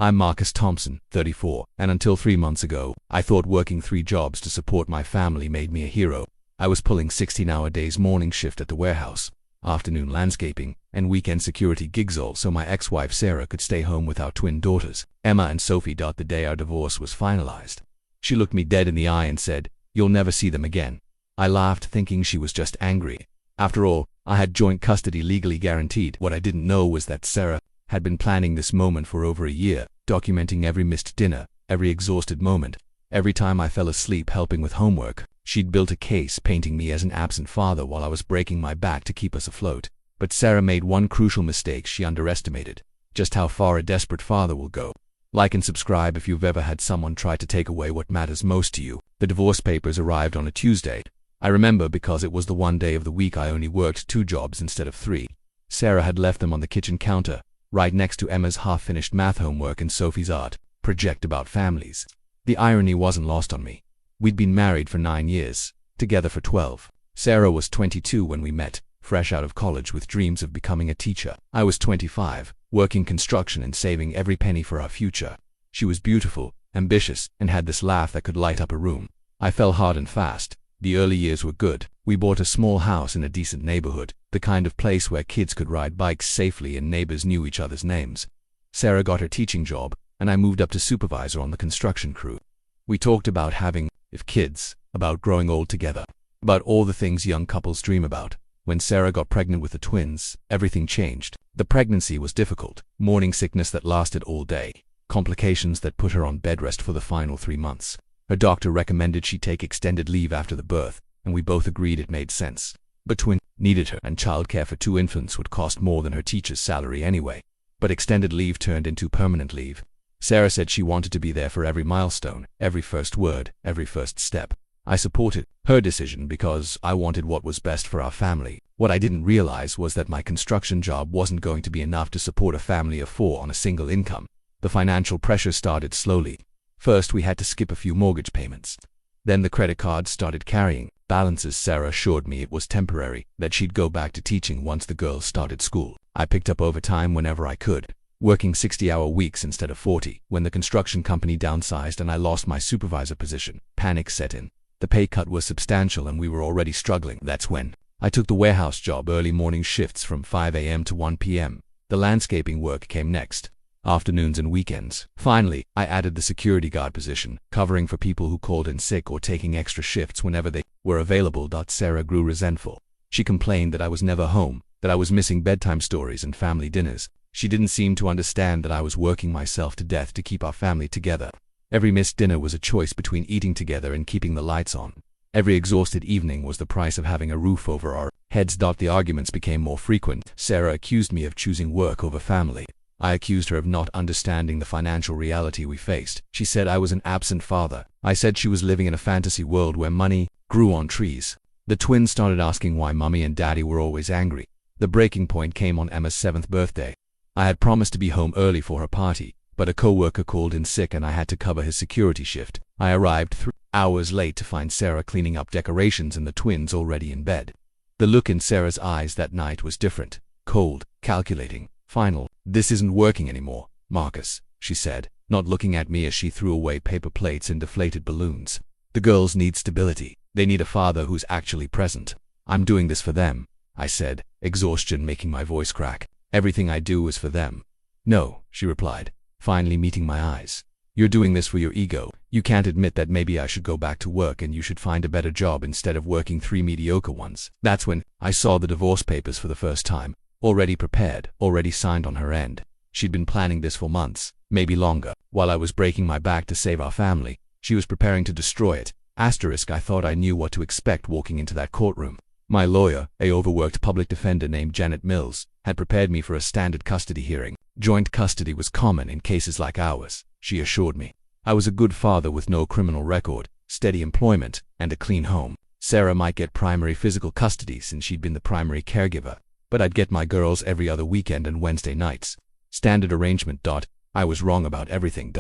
I'm Marcus Thompson, 34, and until 3 months ago, I thought working 3 jobs to support my family made me a hero. I was pulling 16-hour days morning shift at the warehouse, afternoon landscaping, and weekend security gigs all so my ex-wife Sarah could stay home with our twin daughters, Emma and Sophie. The day our divorce was finalized, she looked me dead in the eye and said, "You'll never see them again." I laughed, thinking she was just angry. After all, I had joint custody legally guaranteed. What I didn't know was that Sarah had been planning this moment for over a year, documenting every missed dinner, every exhausted moment, every time I fell asleep helping with homework. She'd built a case painting me as an absent father while I was breaking my back to keep us afloat. But Sarah made one crucial mistake. She underestimated just how far a desperate father will go. Like and subscribe if you've ever had someone try to take away what matters most to you. The divorce papers arrived on a Tuesday. I remember because it was the one day of the week I only worked 2 jobs instead of 3. Sarah had left them on the kitchen counter, right next to Emma's half-finished math homework and Sophie's art project about families. The irony wasn't lost on me. We'd been married for 9 years, together for 12. Sarah was 22 when we met, fresh out of college with dreams of becoming a teacher. I was 25, working construction and saving every penny for our future. She was beautiful, ambitious, and had this laugh that could light up a room. I fell hard and fast. The early years were good. We bought a small house in a decent neighborhood, the kind of place where kids could ride bikes safely and neighbors knew each other's names. Sarah got her teaching job, and I moved up to supervisor on the construction crew. We talked about having kids, about growing old together, about all the things young couples dream about. When Sarah got pregnant with the twins, everything changed. The pregnancy was difficult, morning sickness that lasted all day, complications that put her on bed rest for the final 3 months. Her doctor recommended she take extended leave after the birth, and we both agreed it made sense. But twins needed her, and childcare for 2 infants would cost more than her teacher's salary anyway. But extended leave turned into permanent leave. Sarah said she wanted to be there for every milestone, every first word, every first step. I supported her decision because I wanted what was best for our family. What I didn't realize was that my construction job wasn't going to be enough to support a family of 4 on a single income. The financial pressure started slowly. First, we had to skip a few mortgage payments. Then the credit cards started carrying balances. Sarah assured me it was temporary, that she'd go back to teaching once the girls started school. I picked up overtime whenever I could, working 60-hour weeks instead of 40. When the construction company downsized and I lost my supervisor position, panic set in. The pay cut was substantial and we were already struggling. That's when I took the warehouse job, early morning shifts from 5 a.m. to 1 p.m. The landscaping work came next, afternoons and weekends. Finally, I added the security guard position, covering for people who called in sick or taking extra shifts whenever they were available. Sarah grew resentful. She complained that I was never home, that I was missing bedtime stories and family dinners. She didn't seem to understand that I was working myself to death to keep our family together. Every missed dinner was a choice between eating together and keeping the lights on. Every exhausted evening was the price of having a roof over our heads. The arguments became more frequent. Sarah accused me of choosing work over family. I accused her of not understanding the financial reality we faced. She said I was an absent father. I said she was living in a fantasy world where money grew on trees. The twins started asking why Mummy and Daddy were always angry. The breaking point came on Emma's 7th birthday. I had promised to be home early for her party, but a co-worker called in sick and I had to cover his security shift. I arrived 3 hours late to find Sarah cleaning up decorations and the twins already in bed. The look in Sarah's eyes that night was different, cold, calculating, final. "This isn't working anymore, Marcus," she said, not looking at me as she threw away paper plates and deflated balloons. "The girls need stability. They need a father who's actually present. I'm doing this for them," I said, exhaustion making my voice crack. "Everything I do is for them." "No," she replied, finally meeting my eyes. "You're doing this for your ego. You can't admit that maybe I should go back to work and you should find a better job instead of working 3 mediocre ones." That's when I saw the divorce papers for the first time, already prepared, already signed on her end. She'd been planning this for months, maybe longer. While I was breaking my back to save our family, she was preparing to destroy it. I thought I knew what to expect walking into that courtroom. My lawyer, a overworked public defender named Janet Mills, had prepared me for a standard custody hearing. Joint custody was common in cases like ours, she assured me. I was a good father with no criminal record, steady employment, and a clean home. Sarah might get primary physical custody since she'd been the primary caregiver, but I'd get my girls every other weekend and Wednesday nights. Standard arrangement. I was wrong about everything.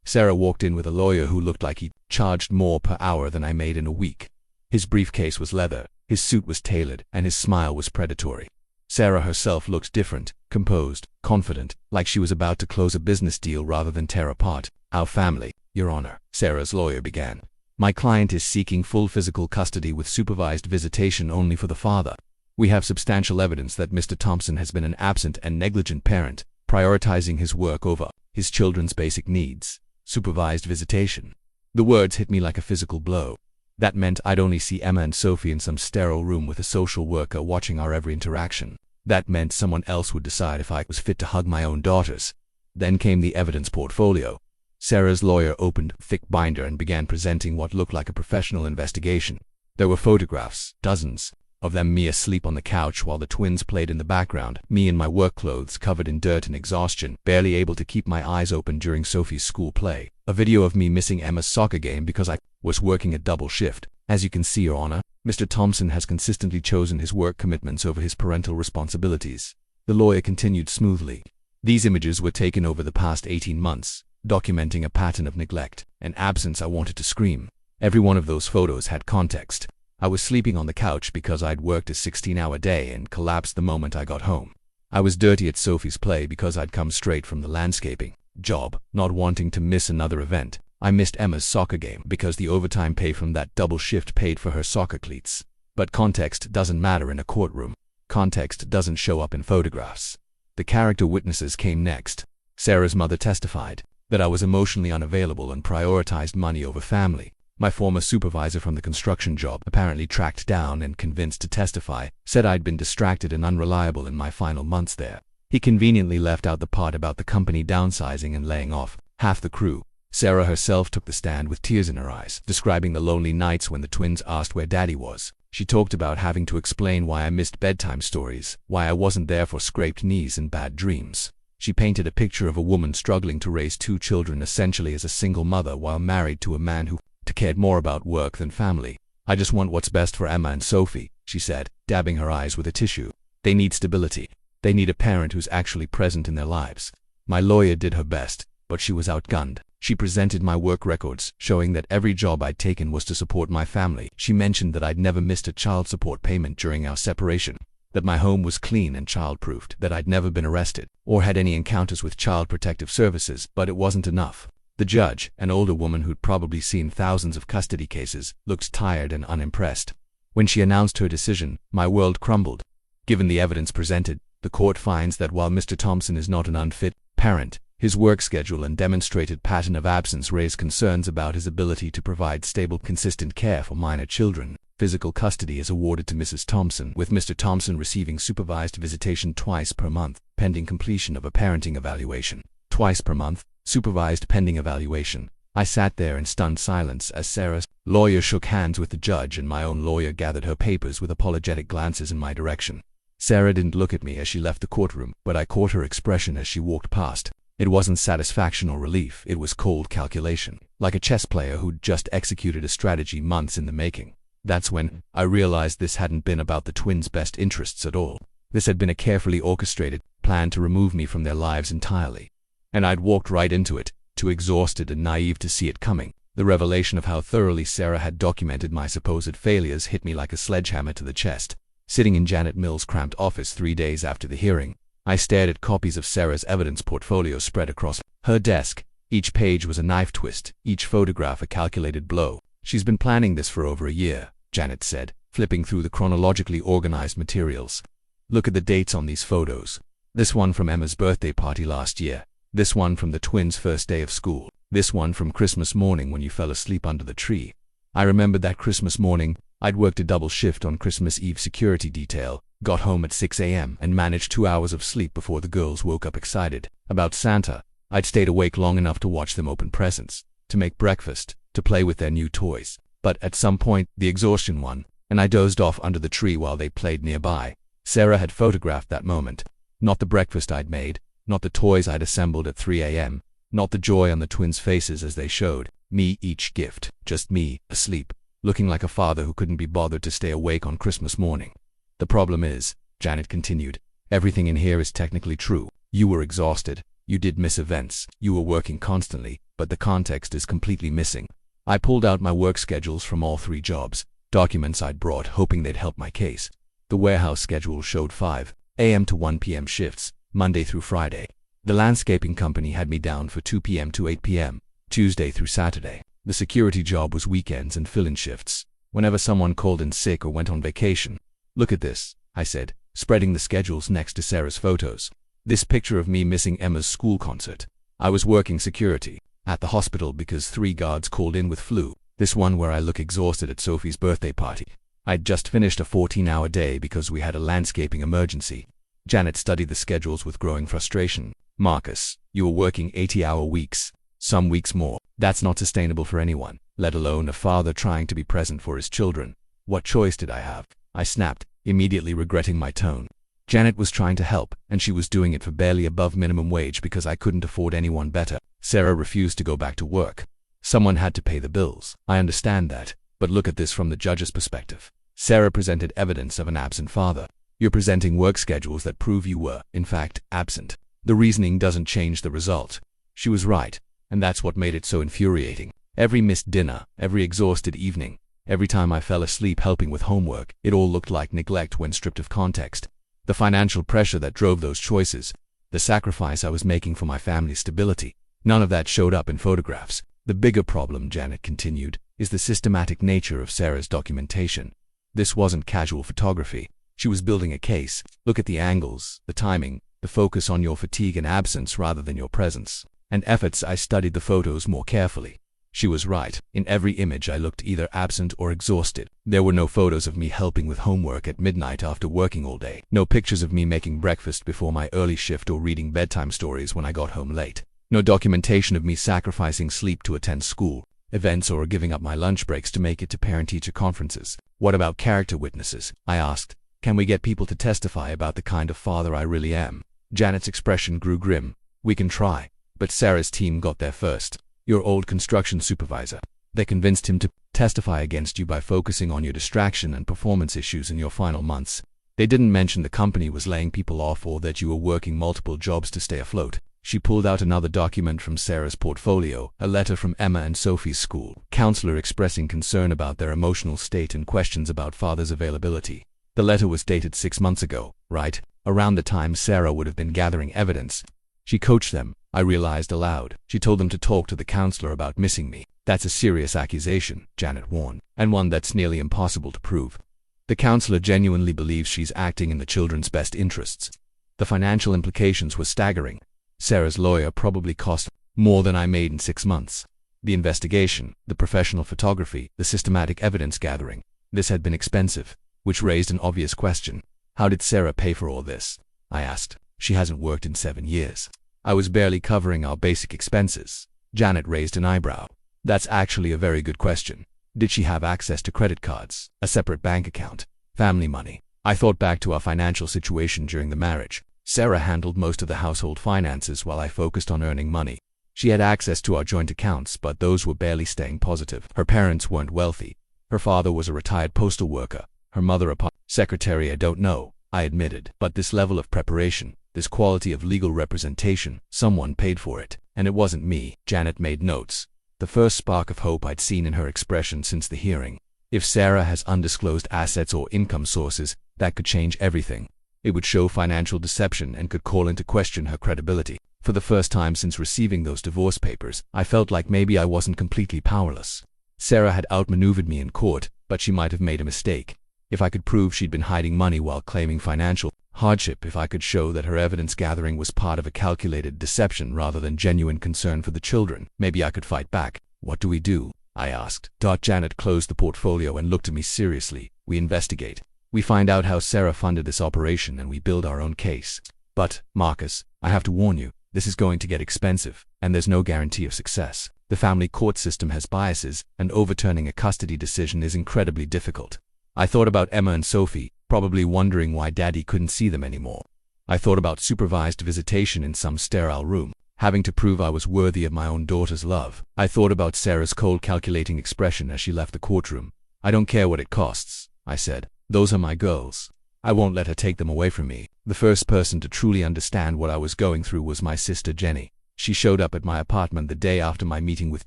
Sarah walked in with a lawyer who looked like he charged more per hour than I made in a week. His briefcase was leather, his suit was tailored, and his smile was predatory. Sarah herself looked different, composed, confident, like she was about to close a business deal rather than tear apart our family. Your Honor, Sarah's lawyer began. My client is seeking full physical custody with supervised visitation only for the father. We have substantial evidence that Mr. Thompson has been an absent and negligent parent, prioritizing his work over his children's basic needs. Supervised visitation. The words hit me like a physical blow. That meant I'd only see Emma and Sophie in some sterile room with a social worker watching our every interaction. That meant someone else would decide if I was fit to hug my own daughters. Then came the evidence portfolio. Sarah's lawyer opened a thick binder and began presenting what looked like a professional investigation. There were photographs, dozens of them, me asleep on the couch while the twins played in the background, me in my work clothes covered in dirt and exhaustion, barely able to keep my eyes open during Sophie's school play. A video of me missing Emma's soccer game because I was working a double shift. As you can see, Your Honor, Mr. Thompson has consistently chosen his work commitments over his parental responsibilities. The lawyer continued smoothly. These images were taken over the past 18 months, documenting a pattern of neglect and absence. I wanted to scream. Every one of those photos had context. I was sleeping on the couch because I'd worked a 16-hour day and collapsed the moment I got home. I was dirty at Sophie's play because I'd come straight from the landscaping job, not wanting to miss another event. I missed Emma's soccer game because the overtime pay from that double shift paid for her soccer cleats. But context doesn't matter in a courtroom. Context doesn't show up in photographs. The character witnesses came next. Sarah's mother testified that I was emotionally unavailable and prioritized money over family. My former supervisor from the construction job, apparently tracked down and convinced to testify, said I'd been distracted and unreliable in my final months there. He conveniently left out the part about the company downsizing and laying off half the crew. Sarah herself took the stand with tears in her eyes, describing the lonely nights when the twins asked where Daddy was. She talked about having to explain why I missed bedtime stories, why I wasn't there for scraped knees and bad dreams. She painted a picture of a woman struggling to raise 2 children essentially as a single mother while married to a man who cared more about work than family. I just want what's best for Emma and Sophie, she said, dabbing her eyes with a tissue. They need stability. They need a parent who's actually present in their lives. My lawyer did her best, but she was outgunned. She presented my work records, showing that every job I'd taken was to support my family. She mentioned that I'd never missed a child support payment during our separation, that my home was clean and child-proofed, that I'd never been arrested or had any encounters with Child Protective Services, but it wasn't enough. The judge, an older woman who'd probably seen thousands of custody cases, looked tired and unimpressed. When she announced her decision, my world crumbled. Given the evidence presented, the court finds that while Mr. Thompson is not an unfit parent, his work schedule and demonstrated pattern of absence raise concerns about his ability to provide stable, consistent care for minor children. Physical custody is awarded to Mrs. Thompson, with Mr. Thompson receiving supervised visitation twice per month, pending completion of a parenting evaluation. Twice per month, supervised pending evaluation. I sat there in stunned silence as Sarah's lawyer shook hands with the judge and my own lawyer gathered her papers with apologetic glances in my direction. Sarah didn't look at me as she left the courtroom, but I caught her expression as she walked past. It wasn't satisfaction or relief, it was cold calculation, like a chess player who'd just executed a strategy months in the making. That's when I realized this hadn't been about the twins' best interests at all. This had been a carefully orchestrated plan to remove me from their lives entirely. And I'd walked right into it, too exhausted and naive to see it coming. The revelation of how thoroughly Sarah had documented my supposed failures hit me like a sledgehammer to the chest. Sitting in Janet Mill's cramped office 3 days after the hearing, I stared at copies of Sarah's evidence portfolio spread across her desk. Each page was a knife twist, each photograph a calculated blow. She's been planning this for over a year, Janet said, flipping through the chronologically organized materials. Look at the dates on these photos. This one from Emma's birthday party last year. This one from the twins' first day of school. This one from Christmas morning when you fell asleep under the tree. I remembered that Christmas morning. I'd worked a double shift on Christmas Eve security detail, got home at 6 a.m. and managed 2 hours of sleep before the girls woke up excited about Santa. I'd stayed awake long enough to watch them open presents, to make breakfast, to play with their new toys. But at some point, the exhaustion won, and I dozed off under the tree while they played nearby. Sarah had photographed that moment. Not the breakfast I'd made, not the toys I'd assembled at 3 a.m., not the joy on the twins' faces as they showed me each gift, just me, asleep, looking like a father who couldn't be bothered to stay awake on Christmas morning. The problem is, Janet continued, everything in here is technically true. You were exhausted, you did miss events, you were working constantly, but the context is completely missing. I pulled out my work schedules from all 3 jobs, documents I'd brought hoping they'd help my case. The warehouse schedule showed 5 a.m. to 1 p.m. shifts, Monday through Friday. The landscaping company had me down for 2 p.m. to 8 p.m., Tuesday through Saturday. The security job was weekends and fill-in shifts, whenever someone called in sick or went on vacation. Look at this, I said, spreading the schedules next to Sarah's photos. This picture of me missing Emma's school concert. I was working security at the hospital because 3 guards called in with flu. This one where I look exhausted at Sophie's birthday party. I'd just finished a 14-hour day because we had a landscaping emergency. Janet studied the schedules with growing frustration. Marcus, you were working 80-hour weeks, some weeks more. That's not sustainable for anyone, let alone a father trying to be present for his children. What choice did I have? I snapped, immediately regretting my tone. Janet was trying to help, and she was doing it for barely above minimum wage because I couldn't afford anyone better. Sarah refused to go back to work. Someone had to pay the bills. I understand that, but look at this from the judge's perspective. Sarah presented evidence of an absent father. You're presenting work schedules that prove you were, in fact, absent. The reasoning doesn't change the result. She was right, and that's what made it so infuriating. Every missed dinner, every exhausted evening, every time I fell asleep helping with homework, it all looked like neglect when stripped of context. The financial pressure that drove those choices, the sacrifice I was making for my family's stability, none of that showed up in photographs. The bigger problem, Janet continued, is the systematic nature of Sarah's documentation. This wasn't casual photography. She was building a case. Look at the angles, the timing, the focus on your fatigue and absence rather than your presence. And efforts I studied the photos more carefully. She was right. In every image I looked either absent or exhausted. There were no photos of me helping with homework at midnight after working all day. No pictures of me making breakfast before my early shift or reading bedtime stories when I got home late. No documentation of me sacrificing sleep to attend school, events, or giving up my lunch breaks to make it to parent-teacher conferences. What about character witnesses? I asked. Can we get people to testify about the kind of father I really am? Janet's expression grew grim. We can try. But Sarah's team got there first. Your old construction supervisor. They convinced him to testify against you by focusing on your distraction and performance issues in your final months. They didn't mention the company was laying people off or that you were working multiple jobs to stay afloat. She pulled out another document from Sarah's portfolio, a letter from Emma and Sophie's school counselor expressing concern about their emotional state and questions about father's availability. The letter was dated 6 months ago, right? Around the time Sarah would have been gathering evidence. She coached them, I realized aloud. She told them to talk to the counselor about missing me. That's a serious accusation, Janet warned, and one that's nearly impossible to prove. The counselor genuinely believes she's acting in the children's best interests. The financial implications were staggering. Sarah's lawyer probably cost more than I made in 6 months. The investigation, the professional photography, the systematic evidence gathering. This had been expensive, which raised an obvious question. How did Sarah pay for all this? I asked. She hasn't worked in 7 years. I was barely covering our basic expenses. Janet raised an eyebrow. That's actually a very good question. Did she have access to credit cards, a separate bank account, family money? I thought back to our financial situation during the marriage. Sarah handled most of the household finances while I focused on earning money. She had access to our joint accounts, but those were barely staying positive. Her parents weren't wealthy. Her father was a retired postal worker. Her mother a secretary. I don't know, I admitted. But this level of preparation, this quality of legal representation, someone paid for it. And it wasn't me. Janet made notes. The first spark of hope I'd seen in her expression since the hearing. If Sarah has undisclosed assets or income sources, that could change everything. It would show financial deception and could call into question her credibility. For the first time since receiving those divorce papers, I felt like maybe I wasn't completely powerless. Sarah had outmaneuvered me in court, but she might have made a mistake. If I could prove she'd been hiding money while claiming financial hardship, if I could show that her evidence gathering was part of a calculated deception rather than genuine concern for the children, maybe I could fight back. What do we do? I asked. Janet closed the portfolio and looked at me seriously. We investigate. We find out how Sarah funded this operation and we build our own case. But, Marcus, I have to warn you, this is going to get expensive, and there's no guarantee of success. The family court system has biases, and overturning a custody decision is incredibly difficult. I thought about Emma and Sophie, probably wondering why Daddy couldn't see them anymore. I thought about supervised visitation in some sterile room, having to prove I was worthy of my own daughter's love. I thought about Sarah's cold, calculating expression as she left the courtroom. I don't care what it costs, I said. Those are my girls. I won't let her take them away from me. The first person to truly understand what I was going through was my sister Jenny. She showed up at my apartment the day after my meeting with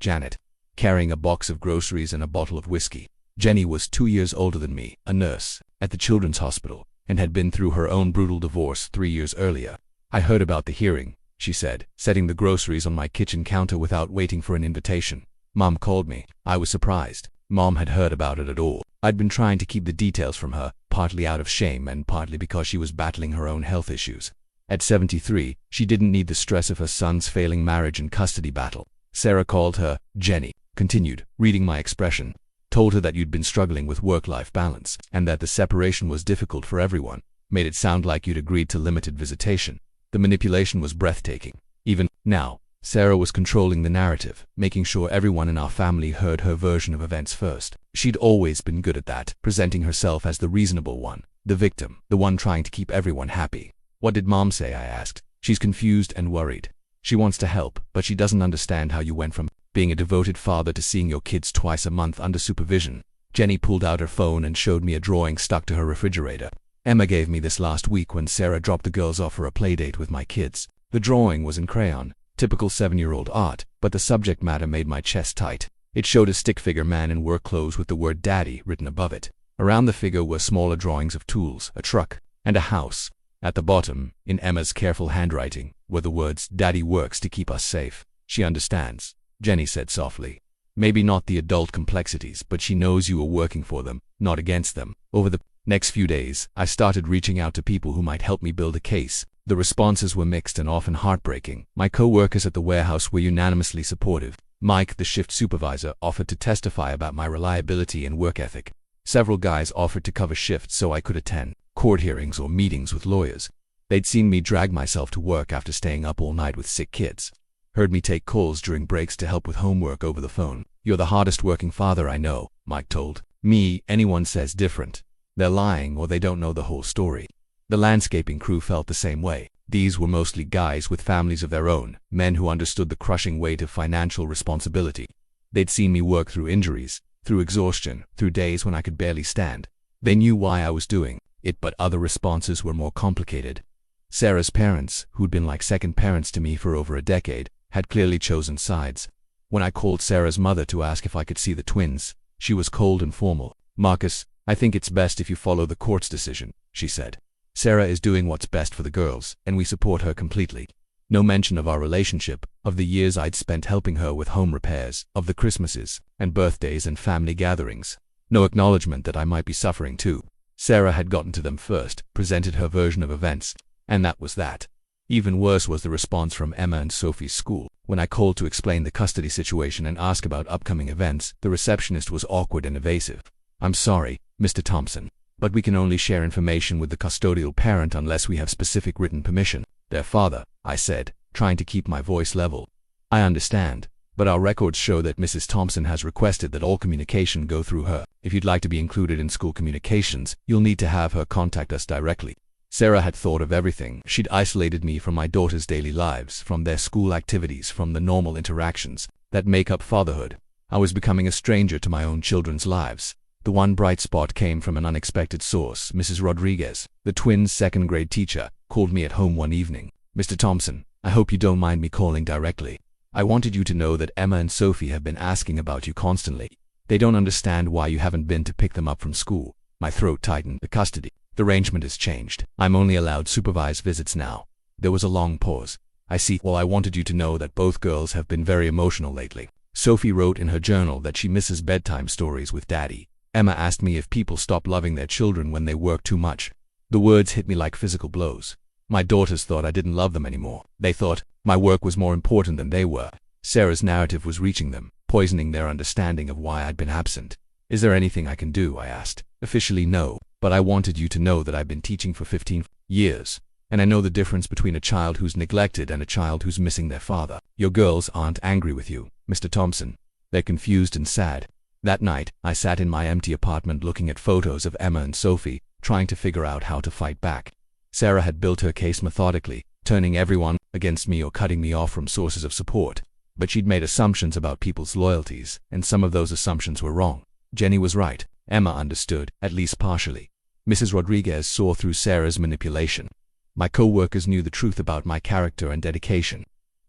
Janet, carrying a box of groceries and a bottle of whiskey. Jenny was 2 years older than me, a nurse at the children's hospital, and had been through her own brutal divorce 3 years earlier. I heard about the hearing, she said, setting the groceries on my kitchen counter without waiting for an invitation. Mom called me. I was surprised. Mom had heard about it at all. I'd been trying to keep the details from her, partly out of shame and partly because she was battling her own health issues. At 73, she didn't need the stress of her son's failing marriage and custody battle. Sarah called her Jenny, continued, reading my expression. Told her that you'd been struggling with work-life balance, and that the separation was difficult for everyone. Made it sound like you'd agreed to limited visitation. The manipulation was breathtaking. Even now, Sarah was controlling the narrative, making sure everyone in our family heard her version of events first. She'd always been good at that, presenting herself as the reasonable one, the victim, the one trying to keep everyone happy. What did Mom say? I asked. She's confused and worried. She wants to help, but she doesn't understand how you went from being a devoted father to seeing your kids twice a month under supervision. Jenny pulled out her phone and showed me a drawing stuck to her refrigerator. Emma gave me this last week when Sarah dropped the girls off for a playdate with my kids. The drawing was in crayon. Typical 7-year-old art, but the subject matter made my chest tight. It showed a stick-figure man in work clothes with the word Daddy written above it. Around the figure were smaller drawings of tools, a truck, and a house. At the bottom, in Emma's careful handwriting, were the words, Daddy works to keep us safe. She understands, Jenny said softly. Maybe not the adult complexities, but she knows you are working for them, not against them. Over the next few days, I started reaching out to people who might help me build a case. The responses were mixed and often heartbreaking. My co-workers at the warehouse were unanimously supportive. Mike, the shift supervisor, offered to testify about my reliability and work ethic. Several guys offered to cover shifts so I could attend court hearings or meetings with lawyers. They'd seen me drag myself to work after staying up all night with sick kids. Heard me take calls during breaks to help with homework over the phone. You're the hardest working father I know, Mike told me. Anyone says different, they're lying or they don't know the whole story. The landscaping crew felt the same way. These were mostly guys with families of their own, men who understood the crushing weight of financial responsibility. They'd seen me work through injuries, through exhaustion, through days when I could barely stand. They knew why I was doing it, but other responses were more complicated. Sarah's parents, who'd been like second parents to me for over a decade, had clearly chosen sides. When I called Sarah's mother to ask if I could see the twins, she was cold and formal. Marcus, I think it's best if you follow the court's decision, she said. Sarah is doing what's best for the girls, and we support her completely. No mention of our relationship, of the years I'd spent helping her with home repairs, of the Christmases and birthdays and family gatherings. No acknowledgement that I might be suffering too. Sarah had gotten to them first, presented her version of events, and that was that. Even worse was the response from Emma and Sophie's school. When I called to explain the custody situation and ask about upcoming events, the receptionist was awkward and evasive. I'm sorry, Mr. Thompson, but we can only share information with the custodial parent unless we have specific written permission. Their father, I said, trying to keep my voice level. I understand, but our records show that Mrs. Thompson has requested that all communication go through her. If you'd like to be included in school communications, you'll need to have her contact us directly. Sarah had thought of everything. She'd isolated me from my daughter's daily lives, from their school activities, from the normal interactions that make up fatherhood. I was becoming a stranger to my own children's lives. The one bright spot came from an unexpected source. Mrs. Rodriguez, the twins' second-grade teacher, called me at home one evening. Mr. Thompson, I hope you don't mind me calling directly. I wanted you to know that Emma and Sophie have been asking about you constantly. They don't understand why you haven't been to pick them up from school. My throat tightened. The custody. The arrangement has changed. I'm only allowed supervised visits now. There was a long pause. I see. Well, I wanted you to know that both girls have been very emotional lately. Sophie wrote in her journal that she misses bedtime stories with Daddy. Emma asked me if people stop loving their children when they work too much. The words hit me like physical blows. My daughters thought I didn't love them anymore. They thought my work was more important than they were. Sarah's narrative was reaching them, poisoning their understanding of why I'd been absent. Is there anything I can do? I asked. Officially, no, but I wanted you to know that I've been teaching for 15 years, and I know the difference between a child who's neglected and a child who's missing their father. Your girls aren't angry with you, Mr. Thompson. They're confused and sad. That night, I sat in my empty apartment looking at photos of Emma and Sophie, trying to figure out how to fight back. Sarah had built her case methodically, turning everyone against me or cutting me off from sources of support. But she'd made assumptions about people's loyalties, and some of those assumptions were wrong. Jenny was right. Emma understood, at least partially. Mrs. Rodriguez saw through Sarah's manipulation. My co-workers knew the truth about my character and dedication.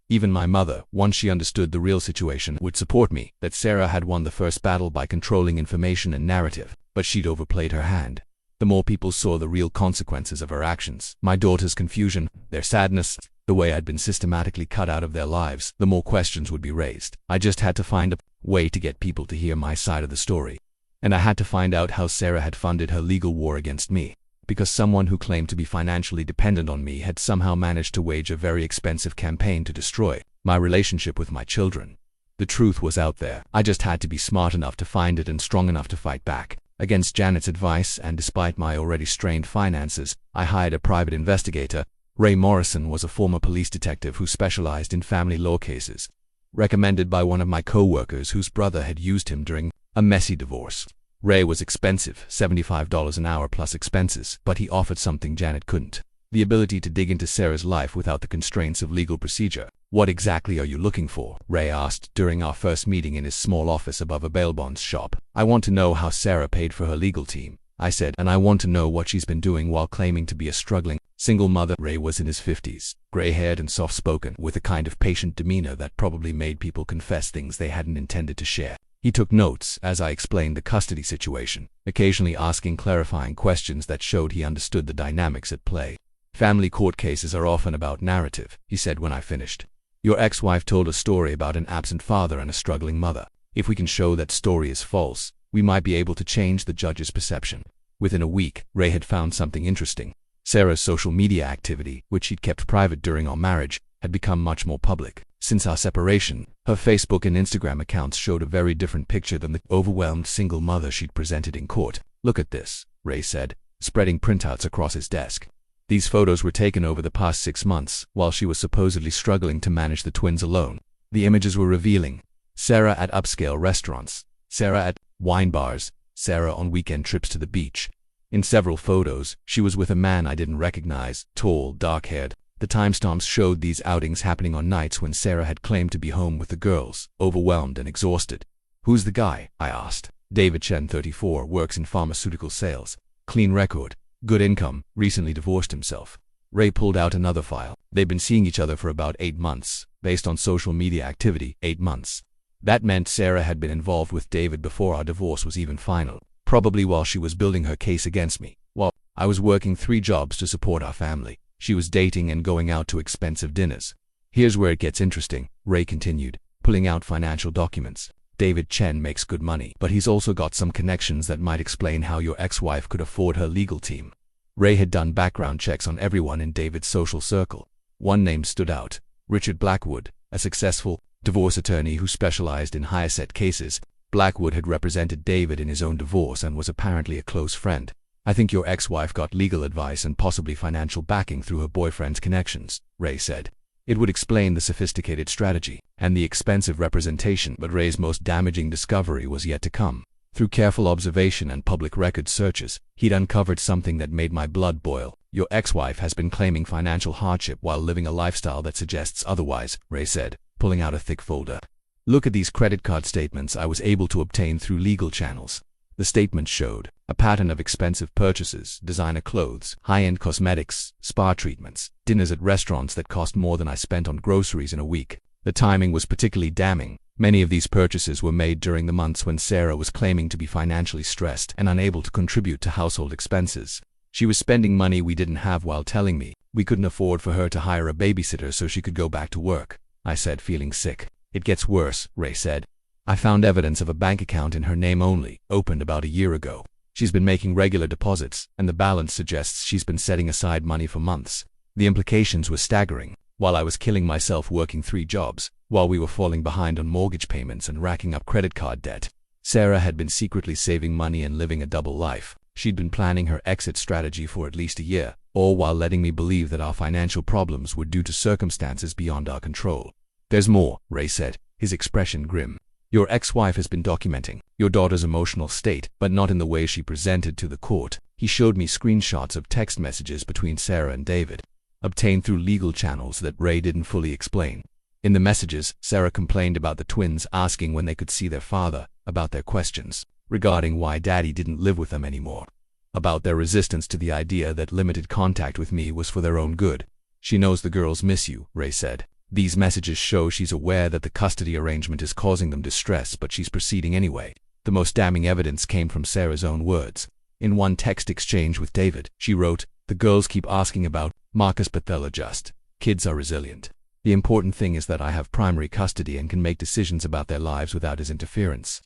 Even my mother, once she understood the real situation, would support me, that Sarah had won the first battle by controlling information and narrative, but she'd overplayed her hand. the more people saw the real consequences of her actions. My daughter's confusion, their sadness, the way I'd been systematically cut out of their lives, the more questions would be raised. I just had to find a way to get people to hear my side of the story. And I had to find out how Sarah had funded her legal war against me, because someone who claimed to be financially dependent on me had somehow managed to wage a very expensive campaign to destroy my relationship with my children. The truth was out there. I just had to be smart enough to find it and strong enough to fight back. Against Janet's advice, and despite my already strained finances, I hired a private investigator. Ray Morrison was a former police detective who specialized in family law cases, recommended by one of my co-workers whose brother had used him during a messy divorce. Ray was expensive, $75 an hour plus expenses, but he offered something Janet couldn't: the ability to dig into Sarah's life without the constraints of legal procedure. "What exactly are you looking for?" Ray asked during our first meeting in his small office above a bail bonds shop. "I want to know how Sarah paid for her legal team," I said, "and I want to know what she's been doing while claiming to be a struggling single mother." Ray was in his 50s, gray-haired and soft-spoken, with a kind of patient demeanor that probably made people confess things they hadn't intended to share. He took notes as I explained the custody situation, occasionally asking clarifying questions that showed he understood the dynamics at play. "Family court cases are often about narrative," he said when I finished. "Your ex-wife told a story about an absent father and a struggling mother. If we can show that story is false, we might be able to change the judge's perception." Within a week, Ray had found something interesting. Sarah's social media activity, which she'd kept private during our marriage, had become much more public. Since our separation, her Facebook and Instagram accounts showed a very different picture than the overwhelmed single mother she'd presented in court. "Look at this," Ray said, spreading printouts across his desk. These photos were taken over the past 6 months, while she was supposedly struggling to manage the twins alone. The images were revealing: Sarah at upscale restaurants, Sarah at wine bars, Sarah on weekend trips to the beach. In several photos, she was with a man I didn't recognize, tall, dark-haired. The timestamps showed these outings happening on nights when Sarah had claimed to be home with the girls, overwhelmed and exhausted. "Who's the guy?" I asked. "David Chen, 34, works in pharmaceutical sales. Clean record, good income, recently divorced himself." Ray pulled out another file. "They'd been seeing each other for about 8 months, based on social media activity, 8 months. That meant Sarah had been involved with David before our divorce was even final, probably while she was building her case against me. While I was working 3 jobs to support our family, she was dating and going out to expensive dinners." "Here's where it gets interesting," Ray continued, pulling out financial documents. "David Chen makes good money, but he's also got some connections that might explain how your ex-wife could afford her legal team." Ray had done background checks on everyone in David's social circle. One name stood out: Richard Blackwood, a successful divorce attorney who specialized in high-asset cases. Blackwood had represented David in his own divorce and was apparently a close friend. "I think your ex-wife got legal advice and possibly financial backing through her boyfriend's connections," Ray said. It would explain the sophisticated strategy and the expensive representation, but Ray's most damaging discovery was yet to come. Through careful observation and public record searches, he'd uncovered something that made my blood boil. "Your ex-wife has been claiming financial hardship while living a lifestyle that suggests otherwise," Ray said, pulling out a thick folder. "Look at these credit card statements I was able to obtain through legal channels." The statements showed a pattern of expensive purchases: designer clothes, high-end cosmetics, spa treatments, dinners at restaurants that cost more than I spent on groceries in a week. The timing was particularly damning. Many of these purchases were made during the months when Sarah was claiming to be financially stressed and unable to contribute to household expenses. She was spending money we didn't have while telling me we couldn't afford for her to hire a babysitter so she could go back to work. I said, feeling sick. "It gets worse," Ray said. "I found evidence of a bank account in her name only, opened about a year ago. She's been making regular deposits, and the balance suggests she's been setting aside money for months." The implications were staggering. While I was killing myself working 3 jobs, while we were falling behind on mortgage payments and racking up credit card debt, Sarah had been secretly saving money and living a double life. She'd been planning her exit strategy for at least a year, all while letting me believe that our financial problems were due to circumstances beyond our control. "There's more," Ray said, his expression grim. "Your ex-wife has been documenting your daughter's emotional state, but not in the way she presented to the court." He showed me screenshots of text messages between Sarah and David, obtained through legal channels that Ray didn't fully explain. In the messages, Sarah complained about the twins asking when they could see their father, about their questions regarding why Daddy didn't live with them anymore, about their resistance to the idea that limited contact with me was for their own good. "She knows the girls miss you," Ray said. "These messages show she's aware that the custody arrangement is causing them distress, but she's proceeding anyway." The most damning evidence came from Sarah's own words. In one text exchange with David, she wrote, "The girls keep asking about Marcus, but they'll adjust. Kids are resilient. The important thing is that I have primary custody and can make decisions about their lives without his interference.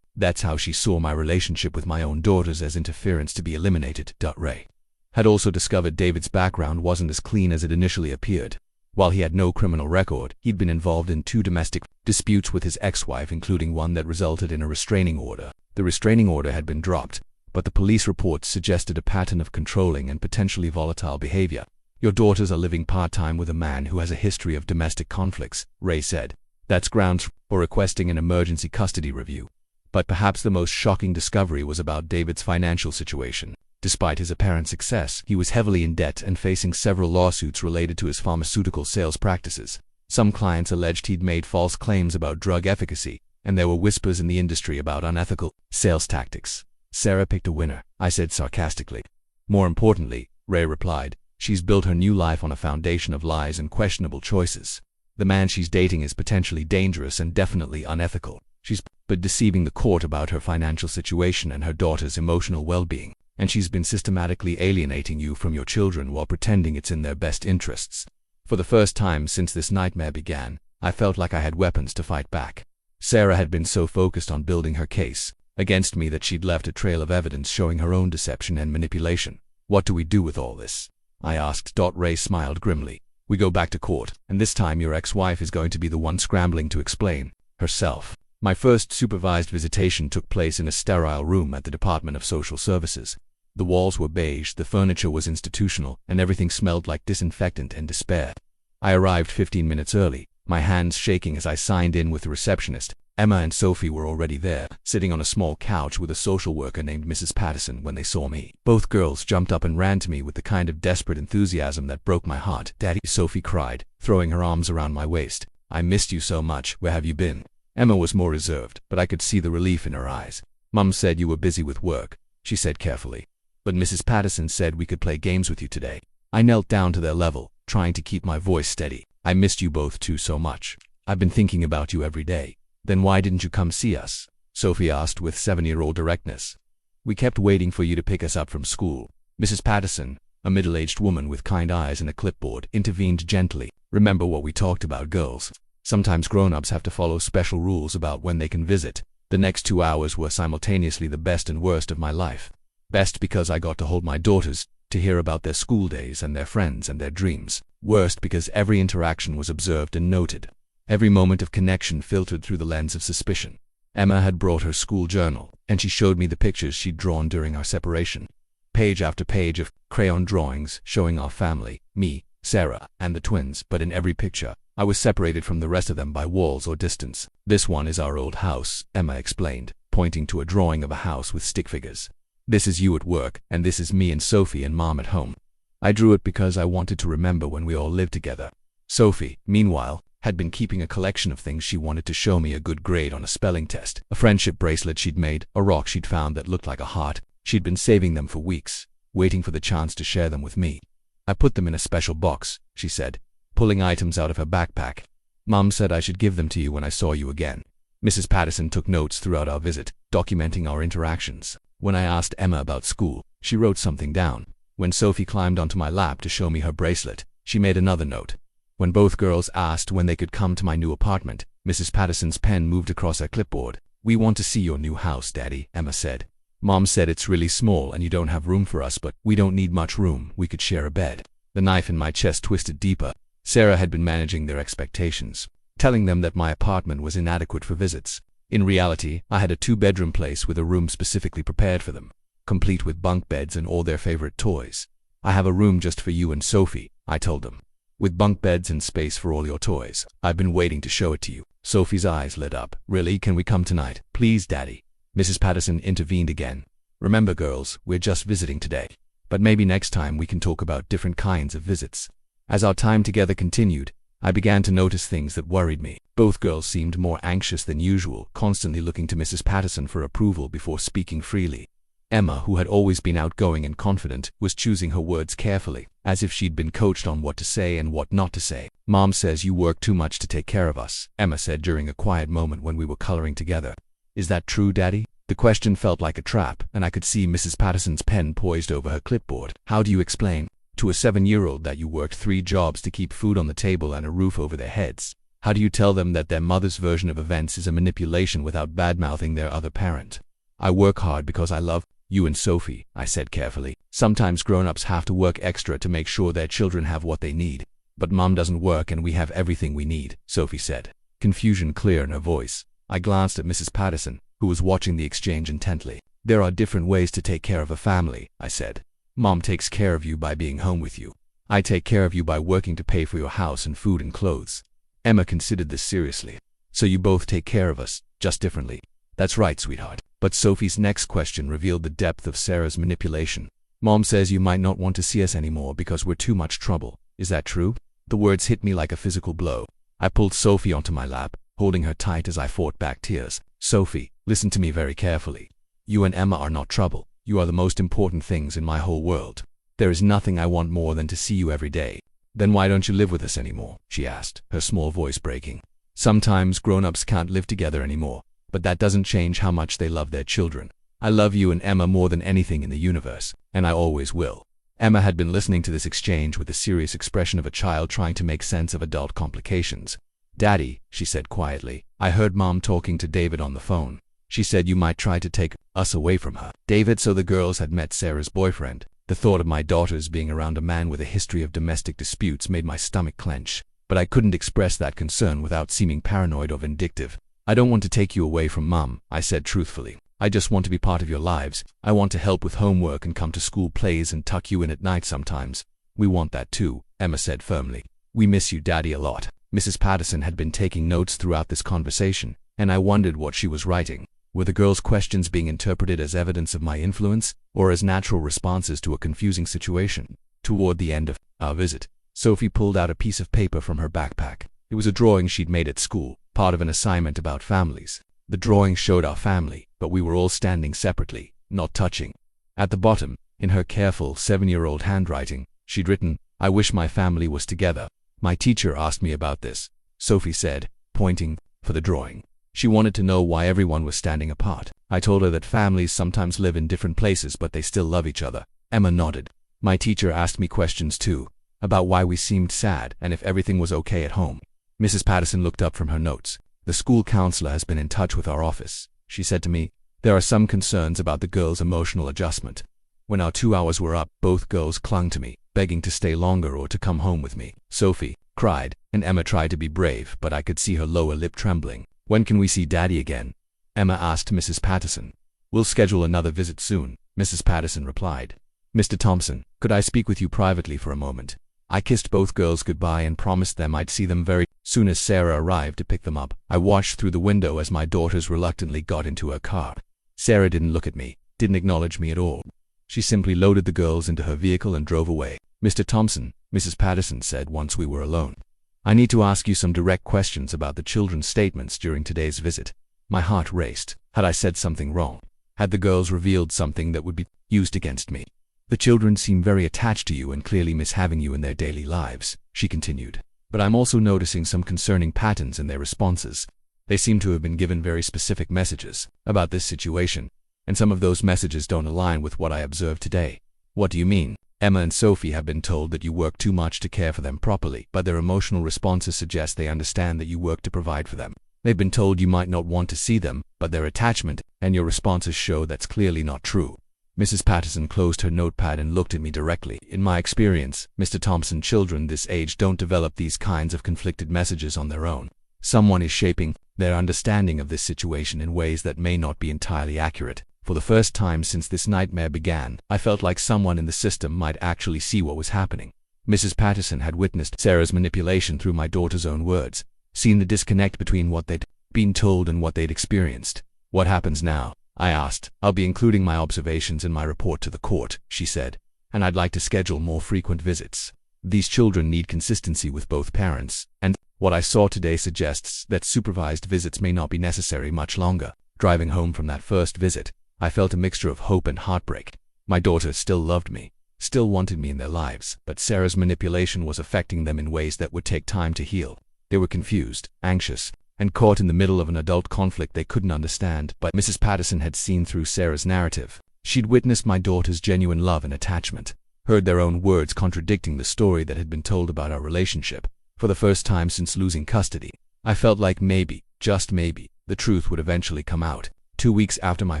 That's how she saw my relationship with my own daughters, as interference to be eliminated." Ray had also discovered David's background wasn't as clean as it initially appeared. While he had no criminal record, he'd been involved in 2 domestic disputes with his ex-wife, including one that resulted in a restraining order. The restraining order had been dropped, but the police reports suggested a pattern of controlling and potentially volatile behavior. "Your daughters are living part-time with a man who has a history of domestic conflicts," Ray said. "That's grounds for requesting an emergency custody review." But perhaps the most shocking discovery was about David's financial situation. Despite his apparent success, he was heavily in debt and facing several lawsuits related to his pharmaceutical sales practices. Some clients alleged he'd made false claims about drug efficacy, and there were whispers in the industry about unethical sales tactics. "Sarah picked a winner," I said sarcastically. "More importantly," Ray replied, "she's built her new life on a foundation of lies and questionable choices. The man she's dating is potentially dangerous and definitely unethical. She's been deceiving the court about her financial situation and her daughter's emotional well-being. And she's been systematically alienating you from your children while pretending it's in their best interests." For the first time since this nightmare began, I felt like I had weapons to fight back. Sarah had been so focused on building her case against me that she'd left a trail of evidence showing her own deception and manipulation. "What do we do with all this?" I asked. Ray smiled grimly. "We go back to court, and this time your ex-wife is going to be the one scrambling to explain herself." My first supervised visitation took place in a sterile room at the Department of Social Services. The walls were beige, the furniture was institutional, and everything smelled like disinfectant and despair. I arrived 15 minutes early, my hands shaking as I signed in with the receptionist. Emma and Sophie were already there, sitting on a small couch with a social worker named Mrs. Patterson. When they saw me, both girls jumped up and ran to me with the kind of desperate enthusiasm that broke my heart. "Daddy," Sophie cried, throwing her arms around my waist. "I missed you so much. Where have you been?" Emma was more reserved, but I could see the relief in her eyes. "Mum said you were busy with work," she said carefully. "But Mrs. Patterson said we could play games with you today." I knelt down to their level, trying to keep my voice steady. "I missed you both too so much. I've been thinking about you every day." "Then why didn't you come see us?" Sophie asked with 7-year-old directness. "We kept waiting for you to pick us up from school." Mrs. Patterson, a middle-aged woman with kind eyes and a clipboard, intervened gently. "Remember what we talked about, girls? Sometimes grown-ups have to follow special rules about when they can visit." The next 2 hours were simultaneously the best and worst of my life. Best because I got to hold my daughters, to hear about their school days and their friends and their dreams. Worst because every interaction was observed and noted. Every moment of connection filtered through the lens of suspicion. Emma had brought her school journal, and she showed me the pictures she'd drawn during our separation. Page after page of crayon drawings showing our family, me, Sarah, and the twins, but in every picture, I was separated from the rest of them by walls or distance. "This one is our old house," Emma explained, pointing to a drawing of a house with stick figures. "This is you at work, and this is me and Sophie and Mom at home." I drew it because I wanted to remember when we all lived together. Sophie, meanwhile, had been keeping a collection of things she wanted to show me: a good grade on a spelling test, a friendship bracelet she'd made, a rock she'd found that looked like a heart. She'd been saving them for weeks, waiting for the chance to share them with me. "I put them in a special box," she said, pulling items out of her backpack. "Mom said I should give them to you when I saw you again." Mrs. Patterson took notes throughout our visit, documenting our interactions. When I asked Emma about school, she wrote something down. When Sophie climbed onto my lap to show me her bracelet, she made another note. When both girls asked when they could come to my new apartment, Mrs. Patterson's pen moved across her clipboard. "We want to see your new house, Daddy," Emma said. "Mom said it's really small and you don't have room for us, but we don't need much room. We could share a bed." The knife in my chest twisted deeper. Sarah had been managing their expectations, telling them that my apartment was inadequate for visits. In reality, I had a 2-bedroom place with a room specifically prepared for them, complete with bunk beds and all their favorite toys. "I have a room just for you and Sophie," I told them, "with bunk beds and space for all your toys. I've been waiting to show it to you." Sophie's eyes lit up. "Really? Can we come tonight?" "Please, Daddy." Mrs. Patterson intervened again. "Remember, girls, we're just visiting today. But maybe next time we can talk about different kinds of visits." As our time together continued, I began to notice things that worried me. Both girls seemed more anxious than usual, constantly looking to Mrs. Patterson for approval before speaking freely. Emma, who had always been outgoing and confident, was choosing her words carefully, as if she'd been coached on what to say and what not to say. "Mom says you work too much to take care of us," Emma said during a quiet moment when we were coloring together. "Is that true, Daddy?" The question felt like a trap, and I could see Mrs. Patterson's pen poised over her clipboard. How do you explain to a 7-year-old that you worked 3 jobs to keep food on the table and a roof over their heads? How do you tell them that their mother's version of events is a manipulation without bad-mouthing their other parent? I work hard because I love you and Sophie, I said carefully. Sometimes grown-ups have to work extra to make sure their children have what they need. But Mom doesn't work and we have everything we need, Sophie said, confusion clear in her voice. I glanced at Mrs. Patterson, who was watching the exchange intently. There are different ways to take care of a family, I said. Mom takes care of you by being home with you. I take care of you by working to pay for your house and food and clothes. Emma considered this seriously. So you both take care of us, just differently. That's right, sweetheart. But Sophie's next question revealed the depth of Sarah's manipulation. Mom says you might not want to see us anymore because we're too much trouble. Is that true? The words hit me like a physical blow. I pulled Sophie onto my lap, holding her tight as I fought back tears. Sophie, listen to me very carefully. You and Emma are not trouble. You are the most important things in my whole world. There is nothing I want more than to see you every day. Then why don't you live with us anymore? She asked, her small voice breaking. Sometimes grown-ups can't live together anymore, but that doesn't change how much they love their children. I love you and Emma more than anything in the universe, and I always will. Emma had been listening to this exchange with the serious expression of a child trying to make sense of adult complications. Daddy, she said quietly, I heard Mom talking to David on the phone. She said you might try to take us away from her. David, so the girls had met Sarah's boyfriend. The thought of my daughters being around a man with a history of domestic disputes made my stomach clench, but I couldn't express that concern without seeming paranoid or vindictive. I don't want to take you away from Mom, I said truthfully. I just want to be part of your lives. I want to help with homework and come to school plays and tuck you in at night sometimes. We want that too, Emma said firmly. We miss you, Daddy, a lot. Mrs. Patterson had been taking notes throughout this conversation, and I wondered what she was writing. Were the girls' questions being interpreted as evidence of my influence, or as natural responses to a confusing situation? Toward the end of our visit, Sophie pulled out a piece of paper from her backpack. It was a drawing she'd made at school, part of an assignment about families. The drawing showed our family, but we were all standing separately, not touching. At the bottom, in her careful 7-year-old handwriting, she'd written, I wish my family was together. My teacher asked me about this, Sophie said, pointing for the drawing. She wanted to know why everyone was standing apart. I told her that families sometimes live in different places but they still love each other. Emma nodded. My teacher asked me questions too, about why we seemed sad and if everything was okay at home. Mrs. Patterson looked up from her notes. The school counselor has been in touch with our office. She said to me, there are some concerns about the girls' emotional adjustment. When our 2 hours were up, both girls clung to me, begging to stay longer or to come home with me. Sophie cried, and Emma tried to be brave, but I could see her lower lip trembling. When can we see Daddy again? Emma asked Mrs. Patterson. We'll schedule another visit soon, Mrs. Patterson replied. Mr. Thompson, could I speak with you privately for a moment? I kissed both girls goodbye and promised them I'd see them very soon as Sarah arrived to pick them up. I watched through the window as my daughters reluctantly got into her car. Sarah didn't look at me, didn't acknowledge me at all. She simply loaded the girls into her vehicle and drove away. Mr. Thompson, Mrs. Patterson said once we were alone. I need to ask you some direct questions about the children's statements during today's visit. My heart raced. Had I said something wrong? Had the girls revealed something that would be used against me? The children seem very attached to you and clearly miss having you in their daily lives, she continued. But I'm also noticing some concerning patterns in their responses. They seem to have been given very specific messages about this situation, and some of those messages don't align with what I observed today. What do you mean? Emma and Sophie have been told that you work too much to care for them properly, but their emotional responses suggest they understand that you work to provide for them. They've been told you might not want to see them, but their attachment and your responses show that's clearly not true. Mrs. Patterson closed her notepad and looked at me directly. In my experience, Mr. Thompson, children this age don't develop these kinds of conflicted messages on their own. Someone is shaping their understanding of this situation in ways that may not be entirely accurate. For the first time since this nightmare began, I felt like someone in the system might actually see what was happening. Mrs. Patterson had witnessed Sarah's manipulation through my daughter's own words, seen the disconnect between what they'd been told and what they'd experienced. What happens now? I asked. I'll be including my observations in my report to the court, she said, and I'd like to schedule more frequent visits. These children need consistency with both parents, and what I saw today suggests that supervised visits may not be necessary much longer. Driving home from that first visit, I felt a mixture of hope and heartbreak. My daughters still loved me, still wanted me in their lives, but Sarah's manipulation was affecting them in ways that would take time to heal. They were confused, anxious, and caught in the middle of an adult conflict they couldn't understand. But Mrs. Patterson had seen through Sarah's narrative. She'd witnessed my daughter's genuine love and attachment, heard their own words contradicting the story that had been told about our relationship. For the first time since losing custody, I felt like maybe, just maybe, the truth would eventually come out. 2 weeks after my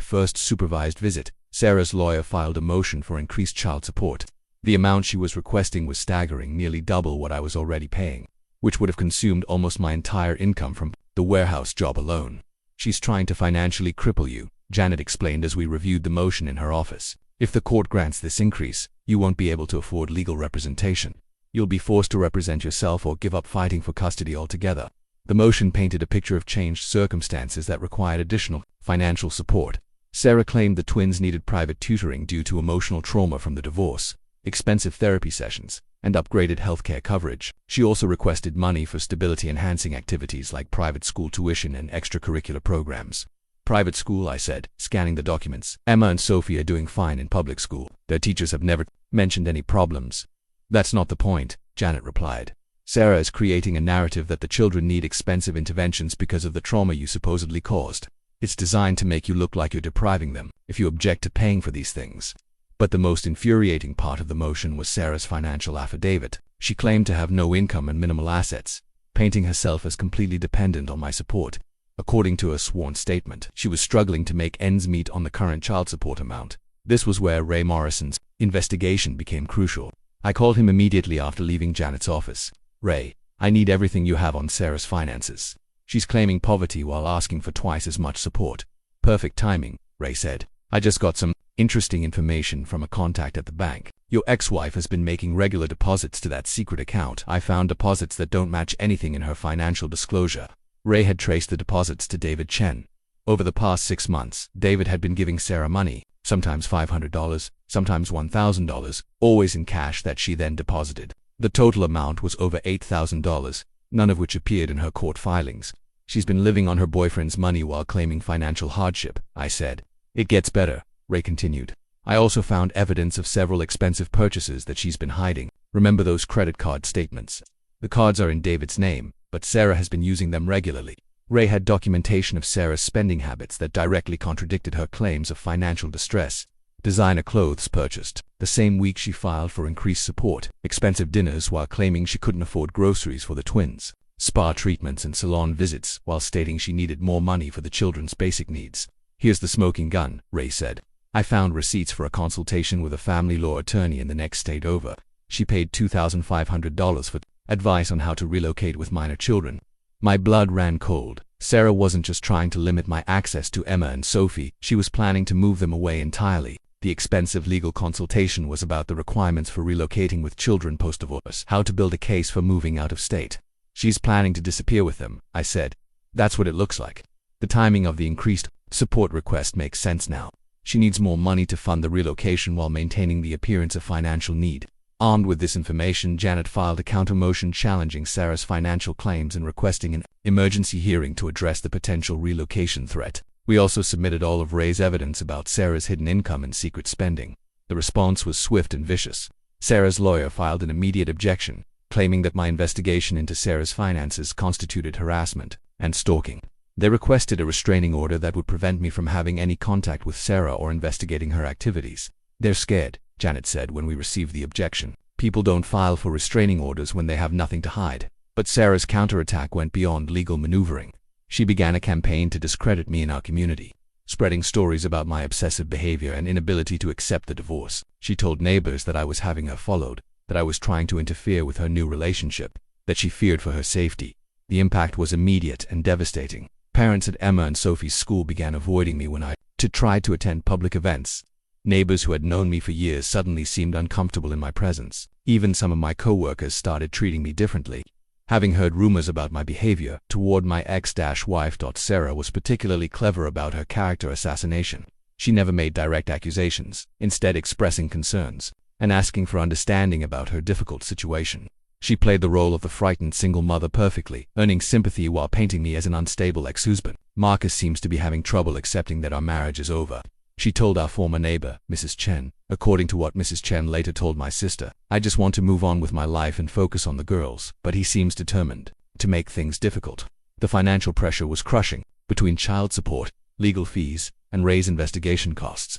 first supervised visit, Sarah's lawyer filed a motion for increased child support. The amount she was requesting was staggering, nearly double what I was already paying, which would have consumed almost my entire income from the warehouse job alone. She's trying to financially cripple you, Janet explained as we reviewed the motion in her office. If the court grants this increase, you won't be able to afford legal representation. You'll be forced to represent yourself or give up fighting for custody altogether. The motion painted a picture of changed circumstances that required additional financial support. Sarah claimed the twins needed private tutoring due to emotional trauma from the divorce, expensive therapy sessions, and upgraded healthcare coverage. She also requested money for stability-enhancing activities like private school tuition and extracurricular programs. Private school, I said, scanning the documents. Emma and Sophie are doing fine in public school. Their teachers have never mentioned any problems. That's not the point, Janet replied. Sarah is creating a narrative that the children need expensive interventions because of the trauma you supposedly caused. It's designed to make you look like you're depriving them if you object to paying for these things. But the most infuriating part of the motion was Sarah's financial affidavit. She claimed to have no income and minimal assets, painting herself as completely dependent on my support. According to a sworn statement, she was struggling to make ends meet on the current child support amount. This was where Ray Morrison's investigation became crucial. I called him immediately after leaving Janet's office. Ray, I need everything you have on Sarah's finances. She's claiming poverty while asking for twice as much support. Perfect timing, Ray said. I just got some interesting information from a contact at the bank. Your ex-wife has been making regular deposits to that secret account. I found deposits that don't match anything in her financial disclosure. Ray had traced the deposits to David Chen. Over the past 6 months, David had been giving Sarah money, sometimes $500, sometimes $1,000, always in cash that she then deposited. The total amount was over $8,000, none of which appeared in her court filings. She's been living on her boyfriend's money while claiming financial hardship, I said. It gets better, Ray continued. I also found evidence of several expensive purchases that she's been hiding. Remember those credit card statements? The cards are in David's name, but Sarah has been using them regularly. Ray had documentation of Sarah's spending habits that directly contradicted her claims of financial distress. Designer clothes purchased the same week she filed for increased support, expensive dinners while claiming she couldn't afford groceries for the twins, spa treatments and salon visits while stating she needed more money for the children's basic needs. Here's the smoking gun, Ray said. I found receipts for a consultation with a family law attorney in the next state over. She paid $2,500 for advice on how to relocate with minor children. My blood ran cold. Sarah wasn't just trying to limit my access to Emma and Sophie, she was planning to move them away entirely. The expensive legal consultation was about the requirements for relocating with children post-divorce, how to build a case for moving out of state. She's planning to disappear with them, I said. That's what it looks like. The timing of the increased support request makes sense now. She needs more money to fund the relocation while maintaining the appearance of financial need. Armed with this information, Janet filed a counter-motion challenging Sarah's financial claims and requesting an emergency hearing to address the potential relocation threat. We also submitted all of Ray's evidence about Sarah's hidden income and secret spending. The response was swift and vicious. Sarah's lawyer filed an immediate objection, claiming that my investigation into Sarah's finances constituted harassment and stalking. They requested a restraining order that would prevent me from having any contact with Sarah or investigating her activities. They're scared, Janet said when we received the objection. People don't file for restraining orders when they have nothing to hide. But Sarah's counterattack went beyond legal maneuvering. She began a campaign to discredit me in our community, spreading stories about my obsessive behavior and inability to accept the divorce. She told neighbors that I was having her followed, that I was trying to interfere with her new relationship, that she feared for her safety. The impact was immediate and devastating. Parents at Emma and Sophie's school began avoiding me when I tried to attend public events. Neighbors who had known me for years suddenly seemed uncomfortable in my presence. Even some of my co-workers started treating me differently. Having heard rumors about my behavior toward my ex-wife, Sarah was particularly clever about her character assassination. She never made direct accusations, instead expressing concerns and asking for understanding about her difficult situation. She played the role of the frightened single mother perfectly, earning sympathy while painting me as an unstable ex-husband. Marcus seems to be having trouble accepting that our marriage is over, she told our former neighbor, Mrs. Chen. According to what Mrs. Chen later told my sister, I just want to move on with my life and focus on the girls, but he seems determined to make things difficult. The financial pressure was crushing, between child support, legal fees, and Ray's investigation costs.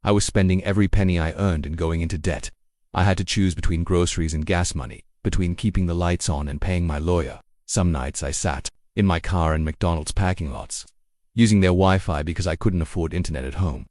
I was spending every penny I earned and going into debt. I had to choose between groceries and gas money, between keeping the lights on and paying my lawyer. Some nights I sat in my car in McDonald's parking lots, using their Wi-Fi because I couldn't afford internet at home.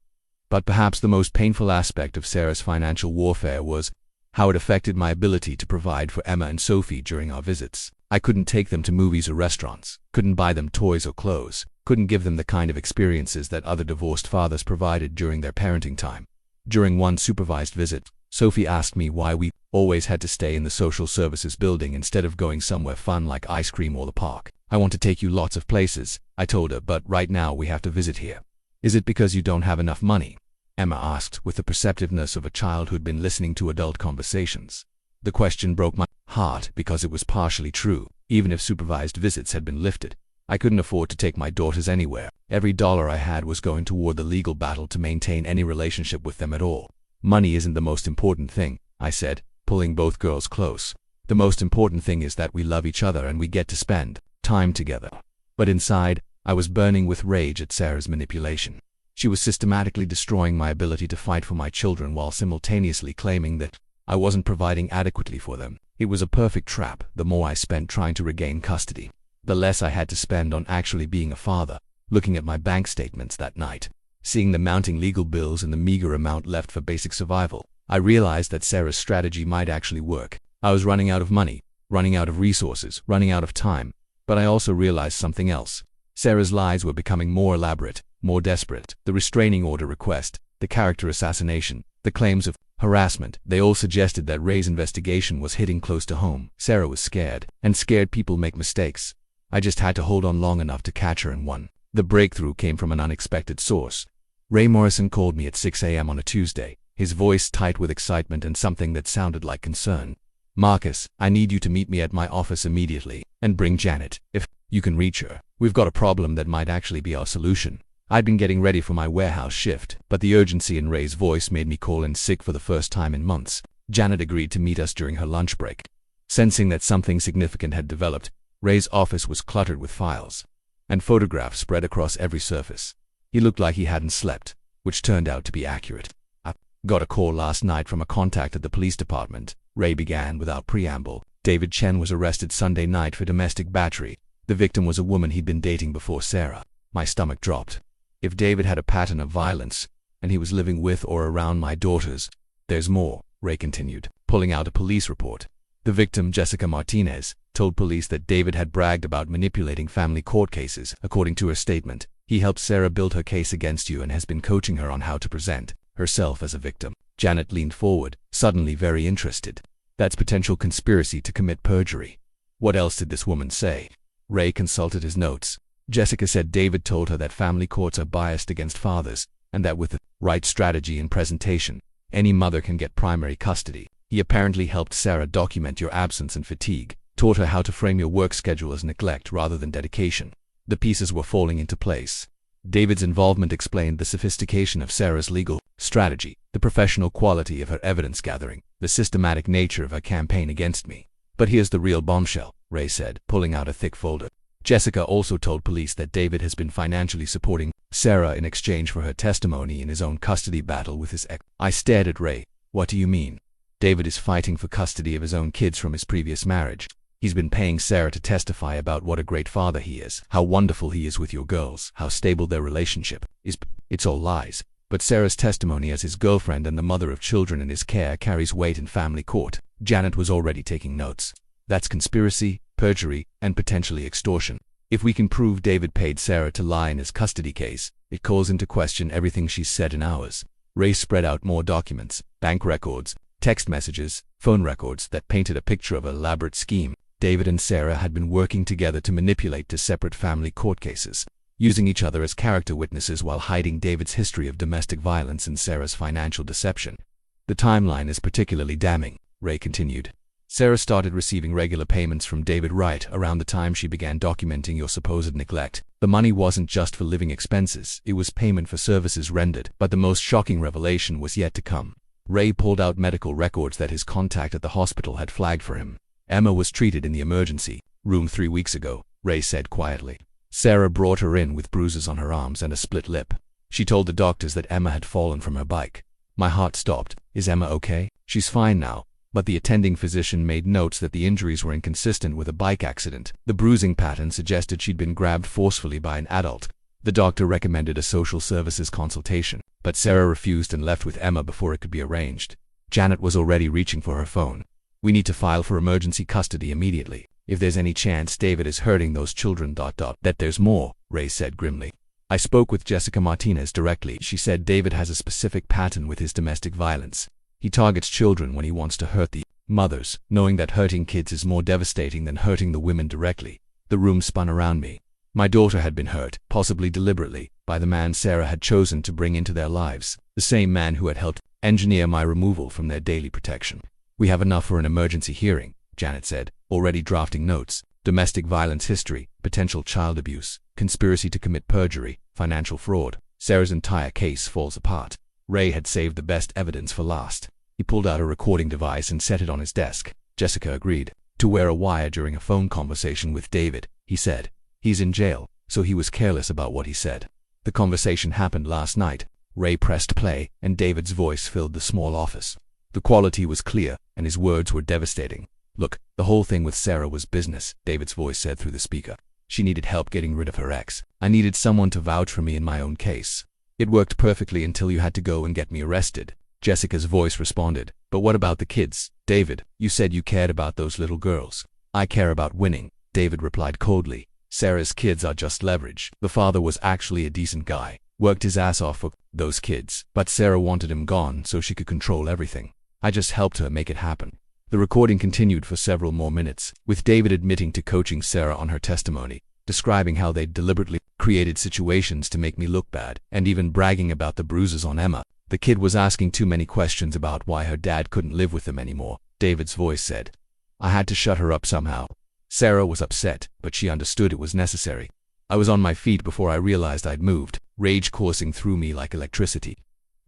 But perhaps the most painful aspect of Sarah's financial warfare was how it affected my ability to provide for Emma and Sophie during our visits. I couldn't take them to movies or restaurants, couldn't buy them toys or clothes, couldn't give them the kind of experiences that other divorced fathers provided during their parenting time. During one supervised visit, Sophie asked me why we always had to stay in the social services building instead of going somewhere fun like ice cream or the park. I want to take you lots of places, I told her, but right now we have to visit here. Is it because you don't have enough money? Emma asked with the perceptiveness of a child who'd been listening to adult conversations. The question broke my heart because it was partially true. Even if supervised visits had been lifted, I couldn't afford to take my daughters anywhere. Every dollar I had was going toward the legal battle to maintain any relationship with them at all. Money isn't the most important thing, I said, pulling both girls close. The most important thing is that we love each other and we get to spend time together. But inside, I was burning with rage at Sarah's manipulation. She was systematically destroying my ability to fight for my children while simultaneously claiming that I wasn't providing adequately for them. It was a perfect trap. The more I spent trying to regain custody, the less I had to spend on actually being a father. Looking at my bank statements that night, seeing the mounting legal bills and the meager amount left for basic survival, I realized that Sarah's strategy might actually work. I was running out of money, running out of resources, running out of time. But I also realized something else. Sarah's lies were becoming more elaborate, more desperate. The restraining order request, the character assassination, the claims of harassment, they all suggested that Ray's investigation was hitting close to home. Sarah was scared, and scared people make mistakes. I just had to hold on long enough to catch her in one. The breakthrough came from an unexpected source. Ray Morrison called me at 6 a.m. on a Tuesday, his voice tight with excitement and something that sounded like concern. "Marcus, I need you to meet me at my office immediately, and bring Janet, if you can reach her. We've got a problem that might actually be our solution." I'd been getting ready for my warehouse shift, but the urgency in Ray's voice made me call in sick for the first time in months. Janet agreed to meet us during her lunch break. Sensing that something significant had developed, Ray's office was cluttered with files and photographs spread across every surface. He looked like he hadn't slept, which turned out to be accurate. "I got a call last night from a contact at the police department," Ray began without preamble. "David Chen was arrested Sunday night for domestic battery. The victim was a woman he'd been dating before Sarah." My stomach dropped. If David had a pattern of violence, and he was living with or around my daughters, there's more, Ray continued, pulling out a police report. The victim, Jessica Martinez, told police that David had bragged about manipulating family court cases. According to her statement, he helped Sarah build her case against you and has been coaching her on how to present herself as a victim. Janet leaned forward, suddenly very interested. "That's potential conspiracy to commit perjury. What else did this woman say?" Ray consulted his notes. Jessica said David told her that family courts are biased against fathers, and that with the right strategy and presentation, any mother can get primary custody. He apparently helped Sarah document your absence and fatigue, taught her how to frame your work schedule as neglect rather than dedication. The pieces were falling into place. David's involvement explained the sophistication of Sarah's legal strategy, the professional quality of her evidence gathering, the systematic nature of her campaign against me. "But here's the real bombshell," Ray said, pulling out a thick folder. Jessica also told police that David has been financially supporting Sarah in exchange for her testimony in his own custody battle with his ex. I stared at Ray. "What do you mean?" "David is fighting for custody of his own kids from his previous marriage. He's been paying Sarah to testify about what a great father he is, how wonderful he is with your girls, how stable their relationship is. It's all lies. But Sarah's testimony as his girlfriend and the mother of children in his care carries weight in family court." Janet was already taking notes. "That's conspiracy, perjury, and potentially extortion. If we can prove David paid Sarah to lie in his custody case, it calls into question everything she's said in ours." Ray spread out more documents, bank records, text messages, phone records that painted a picture of an elaborate scheme. David and Sarah had been working together to manipulate two separate family court cases, using each other as character witnesses while hiding David's history of domestic violence and Sarah's financial deception. "The timeline is particularly damning," Ray continued. "Sarah started receiving regular payments from David right around the time she began documenting your supposed neglect. The money wasn't just for living expenses, it was payment for services rendered. But the most shocking revelation was yet to come." Ray pulled out medical records that his contact at the hospital had flagged for him. "Emma was treated in the emergency room 3 weeks ago. Ray said quietly. Sarah brought her in with bruises on her arms and a split lip. She told the doctors that Emma had fallen from her bike. My heart stopped. Is Emma okay? She's fine now. But the attending physician made notes that the injuries were inconsistent with a bike accident. The bruising pattern suggested she'd been grabbed forcefully by an adult. The doctor recommended a social services consultation, but Sarah refused and left with Emma before it could be arranged. Janet was already reaching for her phone. We need to file for emergency custody immediately. If there's any chance David is hurting those children. That there's more, Ray said grimly. I spoke with Jessica Martinez directly. She said David has a specific pattern with his domestic violence. He targets children when he wants to hurt the mothers, knowing that hurting kids is more devastating than hurting the women directly. The room spun around me. My daughter had been hurt, possibly deliberately, by the man Sarah had chosen to bring into their lives, the same man who had helped engineer my removal from their daily protection. We have enough for an emergency hearing, Janet said, already drafting notes. Domestic violence history, potential child abuse, conspiracy to commit perjury, financial fraud. Sarah's entire case falls apart. Ray had saved the best evidence for last. He pulled out a recording device and set it on his desk. Jessica agreed to wear a wire during a phone conversation with David, he said. He's in jail, so he was careless about what he said. The conversation happened last night. Ray pressed play, and David's voice filled the small office. The quality was clear, and his words were devastating. Look, the whole thing with Sarah was business, David's voice said through the speaker. She needed help getting rid of her ex. I needed someone to vouch for me in my own case. It worked perfectly until you had to go and get me arrested. Jessica's voice responded. But what about the kids? David, you said you cared about those little girls. I care about winning, David replied coldly. Sarah's kids are just leverage. The father was actually a decent guy, worked his ass off for those kids, but Sarah wanted him gone so she could control everything. I just helped her make it happen. The recording continued for several more minutes, with David admitting to coaching Sarah on her testimony, describing how they'd deliberately created situations to make me look bad, and even bragging about the bruises on Emma. The kid was asking too many questions about why her dad couldn't live with them anymore, David's voice said. I had to shut her up somehow. Sarah was upset, but she understood it was necessary. I was on my feet before I realized I'd moved, rage coursing through me like electricity.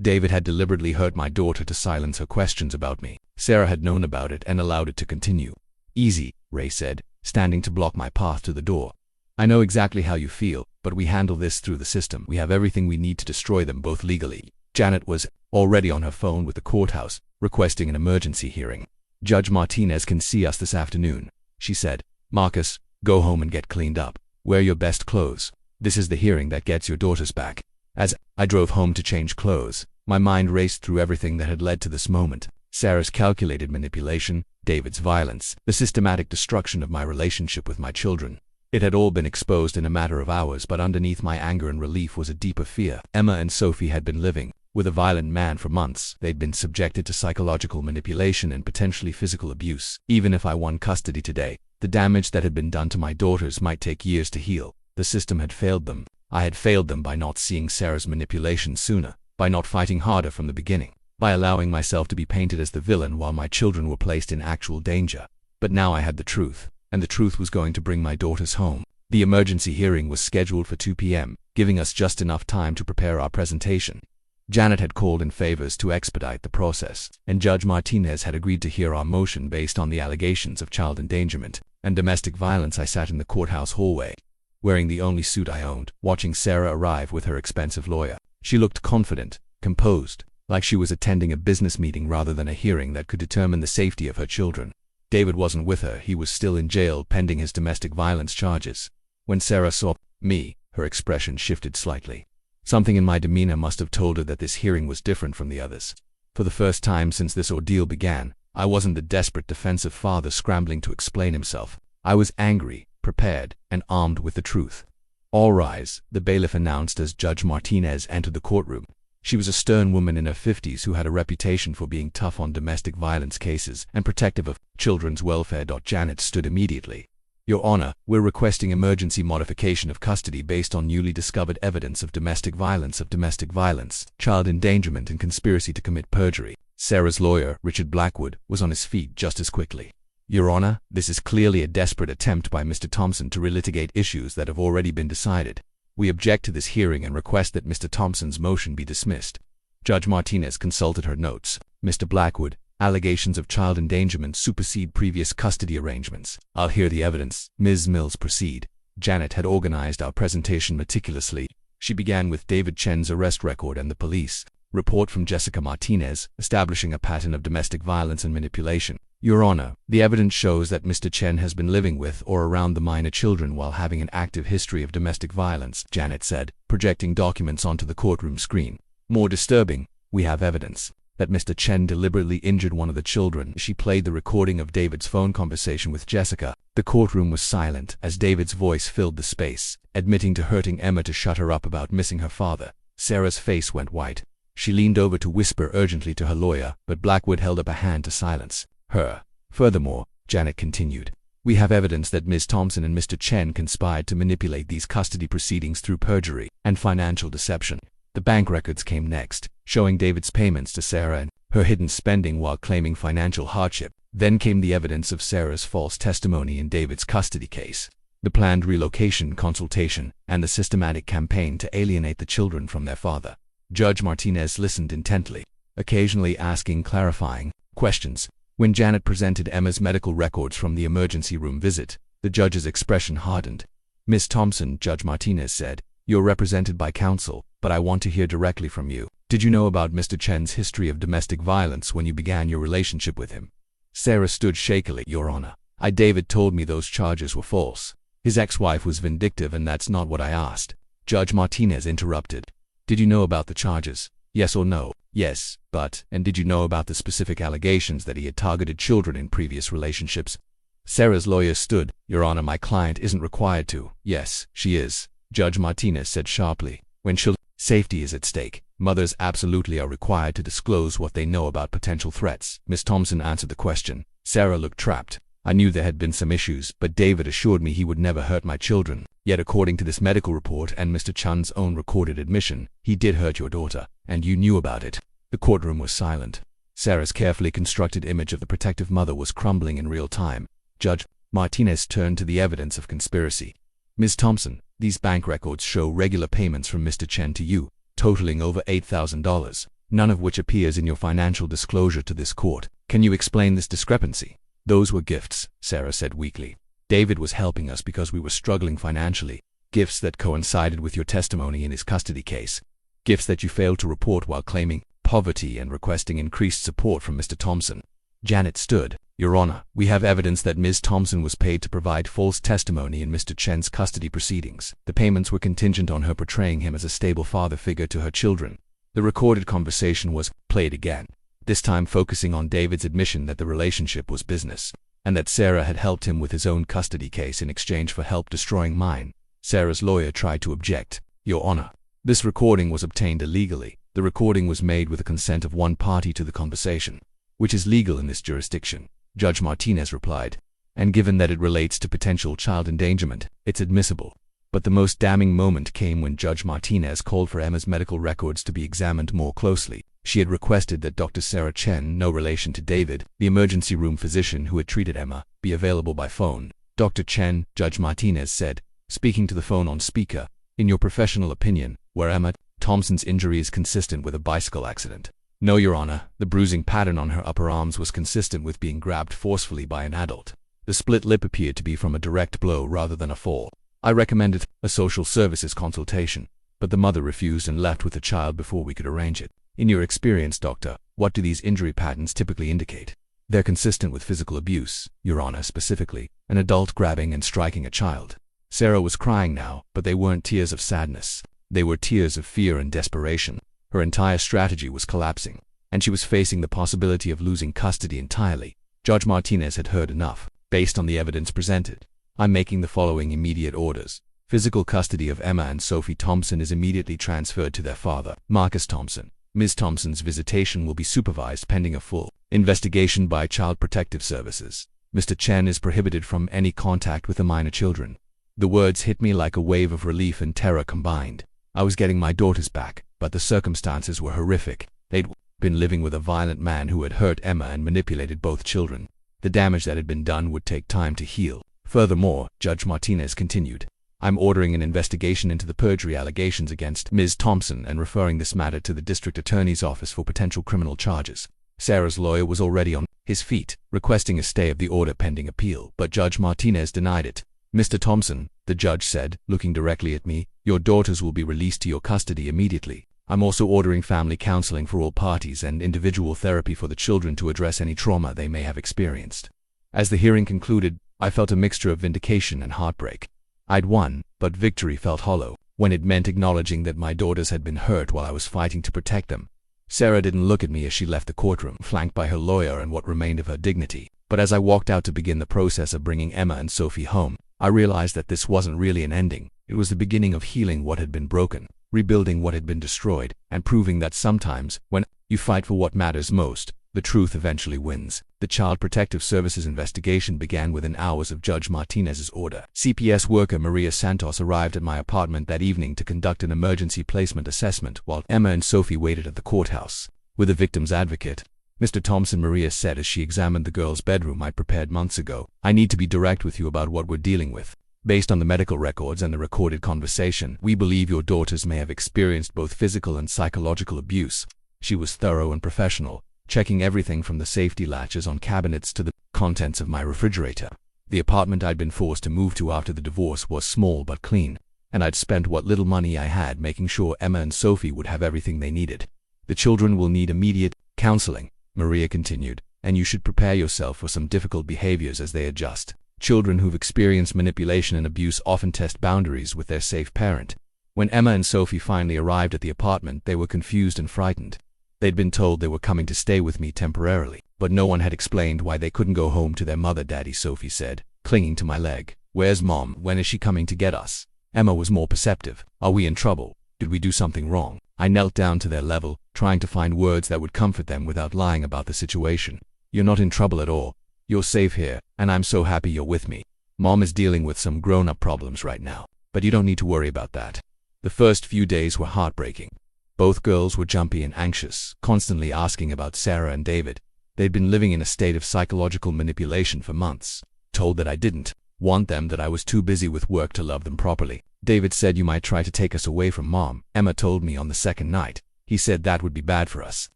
David had deliberately hurt my daughter to silence her questions about me. Sarah had known about it and allowed it to continue. Easy, Ray said, standing to block my path to the door. I know exactly how you feel, but we handle this through the system. We have everything we need to destroy them both legally. Janet was already on her phone with the courthouse, requesting an emergency hearing. Judge Martinez can see us this afternoon, she said. Marcus, go home and get cleaned up. Wear your best clothes. This is the hearing that gets your daughters back. As I drove home to change clothes, my mind raced through everything that had led to this moment. Sarah's calculated manipulation, David's violence, the systematic destruction of my relationship with my children. It had all been exposed in a matter of hours, but underneath my anger and relief was a deeper fear. Emma and Sophie had been living with a violent man for months. They'd been subjected to psychological manipulation and potentially physical abuse. Even if I won custody today, the damage that had been done to my daughters might take years to heal. The system had failed them. I had failed them by not seeing Sarah's manipulation sooner, by not fighting harder from the beginning, by allowing myself to be painted as the villain while my children were placed in actual danger. But now I had the truth, and the truth was going to bring my daughters home. The emergency hearing was scheduled for 2 p.m., giving us just enough time to prepare our presentation. Janet had called in favors to expedite the process, and Judge Martinez had agreed to hear our motion based on the allegations of child endangerment and domestic violence. I sat in the courthouse hallway, wearing the only suit I owned, watching Sarah arrive with her expensive lawyer. She looked confident, composed, like she was attending a business meeting rather than a hearing that could determine the safety of her children. David wasn't with her. He was still in jail pending his domestic violence charges. When Sarah saw me, her expression shifted slightly. Something in my demeanor must have told her that this hearing was different from the others. For the first time since this ordeal began, I wasn't the desperate defensive father scrambling to explain himself. I was angry, prepared, and armed with the truth. All rise, the bailiff announced as Judge Martinez entered the courtroom. She was a stern woman in her 50s who had a reputation for being tough on domestic violence cases and protective of children's welfare. Janet stood immediately. Your Honor, we're requesting emergency modification of custody based on newly discovered evidence of domestic violence, child endangerment, and conspiracy to commit perjury. Sarah's lawyer, Richard Blackwood, was on his feet just as quickly. Your Honor, this is clearly a desperate attempt by Mr. Thompson to relitigate issues that have already been decided. We object to this hearing and request that Mr. Thompson's motion be dismissed. Judge Martinez consulted her notes. Mr. Blackwood, allegations of child endangerment supersede previous custody arrangements. I'll hear the evidence. Ms. Mills, proceed. Janet had organized our presentation meticulously. She began with David Chen's arrest record and the police report from Jessica Martinez, establishing a pattern of domestic violence and manipulation. Your Honor, the evidence shows that Mr. Chen has been living with or around the minor children while having an active history of domestic violence, Janet said, projecting documents onto the courtroom screen. More disturbing, we have evidence that Mr. Chen deliberately injured one of the children. She played the recording of David's phone conversation with Jessica. The courtroom was silent as David's voice filled the space, admitting to hurting Emma to shut her up about missing her father. Sarah's face went white. She leaned over to whisper urgently to her lawyer, but Blackwood held up a hand to silence her. Furthermore, Janet continued, we have evidence that Ms. Thompson and Mr. Chen conspired to manipulate these custody proceedings through perjury and financial deception. The bank records came next, showing David's payments to Sarah and her hidden spending while claiming financial hardship. Then came the evidence of Sarah's false testimony in David's custody case, the planned relocation consultation, and the systematic campaign to alienate the children from their father. Judge Martinez listened intently, occasionally asking clarifying questions. When Janet presented Emma's medical records from the emergency room visit, the judge's expression hardened. Ms. Thompson, Judge Martinez said, you're represented by counsel, but I want to hear directly from you. Did you know about Mr. Chen's history of domestic violence when you began your relationship with him? Sarah stood shakily. Your Honor, David told me those charges were false. His ex-wife was vindictive and that's not what I asked. Judge Martinez interrupted. Did you know about the charges? Yes or no? Yes, but, and did you know about the specific allegations that he had targeted children in previous relationships? Sarah's lawyer stood. Your Honor, my client isn't required to. Yes, she is, Judge Martinez said sharply. When children's safety is at stake, mothers absolutely are required to disclose what they know about potential threats. Ms. Thompson answered the question. Sarah looked trapped. I knew there had been some issues, but David assured me he would never hurt my children. Yet according to this medical report and Mr. Chen's own recorded admission, he did hurt your daughter, and you knew about it. The courtroom was silent. Sarah's carefully constructed image of the protective mother was crumbling in real time. Judge Martinez turned to the evidence of conspiracy. Ms. Thompson, these bank records show regular payments from Mr. Chen to you, totaling over $8,000, none of which appears in your financial disclosure to this court. Can you explain this discrepancy? Those were gifts, Sarah said weakly. David was helping us because we were struggling financially. Gifts that coincided with your testimony in his custody case. Gifts that you failed to report while claiming poverty and requesting increased support from Mr. Thompson. Janet stood. Your Honor, we have evidence that Ms. Thompson was paid to provide false testimony in Mr. Chen's custody proceedings. The payments were contingent on her portraying him as a stable father figure to her children. The recorded conversation was played again, this time focusing on David's admission that the relationship was business, and that Sarah had helped him with his own custody case in exchange for help destroying mine. Sarah's lawyer tried to object. Your Honor, this recording was obtained illegally. The recording was made with the consent of one party to the conversation, which is legal in this jurisdiction. Judge Martinez replied, and given that it relates to potential child endangerment, it's admissible. But the most damning moment came when Judge Martinez called for Emma's medical records to be examined more closely. She had requested that Dr. Sarah Chen, no relation to David, the emergency room physician who had treated Emma, be available by phone. Dr. Chen, Judge Martinez said, speaking to the phone on speaker, in your professional opinion, were Emma Thompson's injuries consistent with a bicycle accident? No, Your Honor. The bruising pattern on her upper arms was consistent with being grabbed forcefully by an adult. The split lip appeared to be from a direct blow rather than a fall. I recommended a social services consultation, but the mother refused and left with the child before we could arrange it. In your experience, doctor, what do these injury patterns typically indicate? They're consistent with physical abuse, Your Honor, specifically an adult grabbing and striking a child. Sarah was crying now, but they weren't tears of sadness. They were tears of fear and desperation. Her entire strategy was collapsing, and she was facing the possibility of losing custody entirely. Judge Martinez had heard enough. Based on the evidence presented, I'm making the following immediate orders. Physical custody of Emma and Sophie Thompson is immediately transferred to their father, Marcus Thompson. Ms. Thompson's visitation will be supervised pending a full investigation by Child Protective Services. Mr. Chen is prohibited from any contact with the minor children. The words hit me like a wave of relief and terror combined. I was getting my daughters back, but the circumstances were horrific. They'd been living with a violent man who had hurt Emma and manipulated both children. The damage that had been done would take time to heal. Furthermore, Judge Martinez continued, I'm ordering an investigation into the perjury allegations against Ms. Thompson and referring this matter to the District Attorney's Office for potential criminal charges. Sarah's lawyer was already on his feet, requesting a stay of the order pending appeal, but Judge Martinez denied it. Mr. Thompson, the judge said, looking directly at me, your daughters will be released to your custody immediately. I'm also ordering family counseling for all parties and individual therapy for the children to address any trauma they may have experienced. As the hearing concluded, I felt a mixture of vindication and heartbreak. I'd won, but victory felt hollow, when it meant acknowledging that my daughters had been hurt while I was fighting to protect them. Sarah didn't look at me as she left the courtroom, flanked by her lawyer and what remained of her dignity. But as I walked out to begin the process of bringing Emma and Sophie home, I realized that this wasn't really an ending. It was the beginning of healing what had been broken, rebuilding what had been destroyed, and proving that sometimes, when you fight for what matters most, the truth eventually wins. The Child Protective Services investigation began within hours of Judge Martinez's order. CPS worker Maria Santos arrived at my apartment that evening to conduct an emergency placement assessment while Emma and Sophie waited at the courthouse. With the victim's advocate, Mr. Thompson, Maria said as she examined the girl's bedroom I'd prepared months ago, I need to be direct with you about what we're dealing with. Based on the medical records and the recorded conversation, we believe your daughters may have experienced both physical and psychological abuse. She was thorough and professional, checking everything from the safety latches on cabinets to the contents of my refrigerator. The apartment I'd been forced to move to after the divorce was small but clean, and I'd spent what little money I had making sure Emma and Sophie would have everything they needed. The children will need immediate counseling, Maria continued, and you should prepare yourself for some difficult behaviors as they adjust. Children who've experienced manipulation and abuse often test boundaries with their safe parent. When Emma and Sophie finally arrived at the apartment, they were confused and frightened. They'd been told they were coming to stay with me temporarily, but no one had explained why they couldn't go home to their mother. Daddy, Sophie said, clinging to my leg. Where's Mom? When is she coming to get us? Emma was more perceptive. Are we in trouble? Did we do something wrong? I knelt down to their level, trying to find words that would comfort them without lying about the situation. You're not in trouble at all. You're safe here, and I'm so happy you're with me. Mom is dealing with some grown-up problems right now, but you don't need to worry about that. The first few days were heartbreaking. Both girls were jumpy and anxious, constantly asking about Sarah and David. They'd been living in a state of psychological manipulation for months, told that I didn't want them, that I was too busy with work to love them properly. David said you might try to take us away from Mom, Emma told me on the second night. He said that would be bad for us.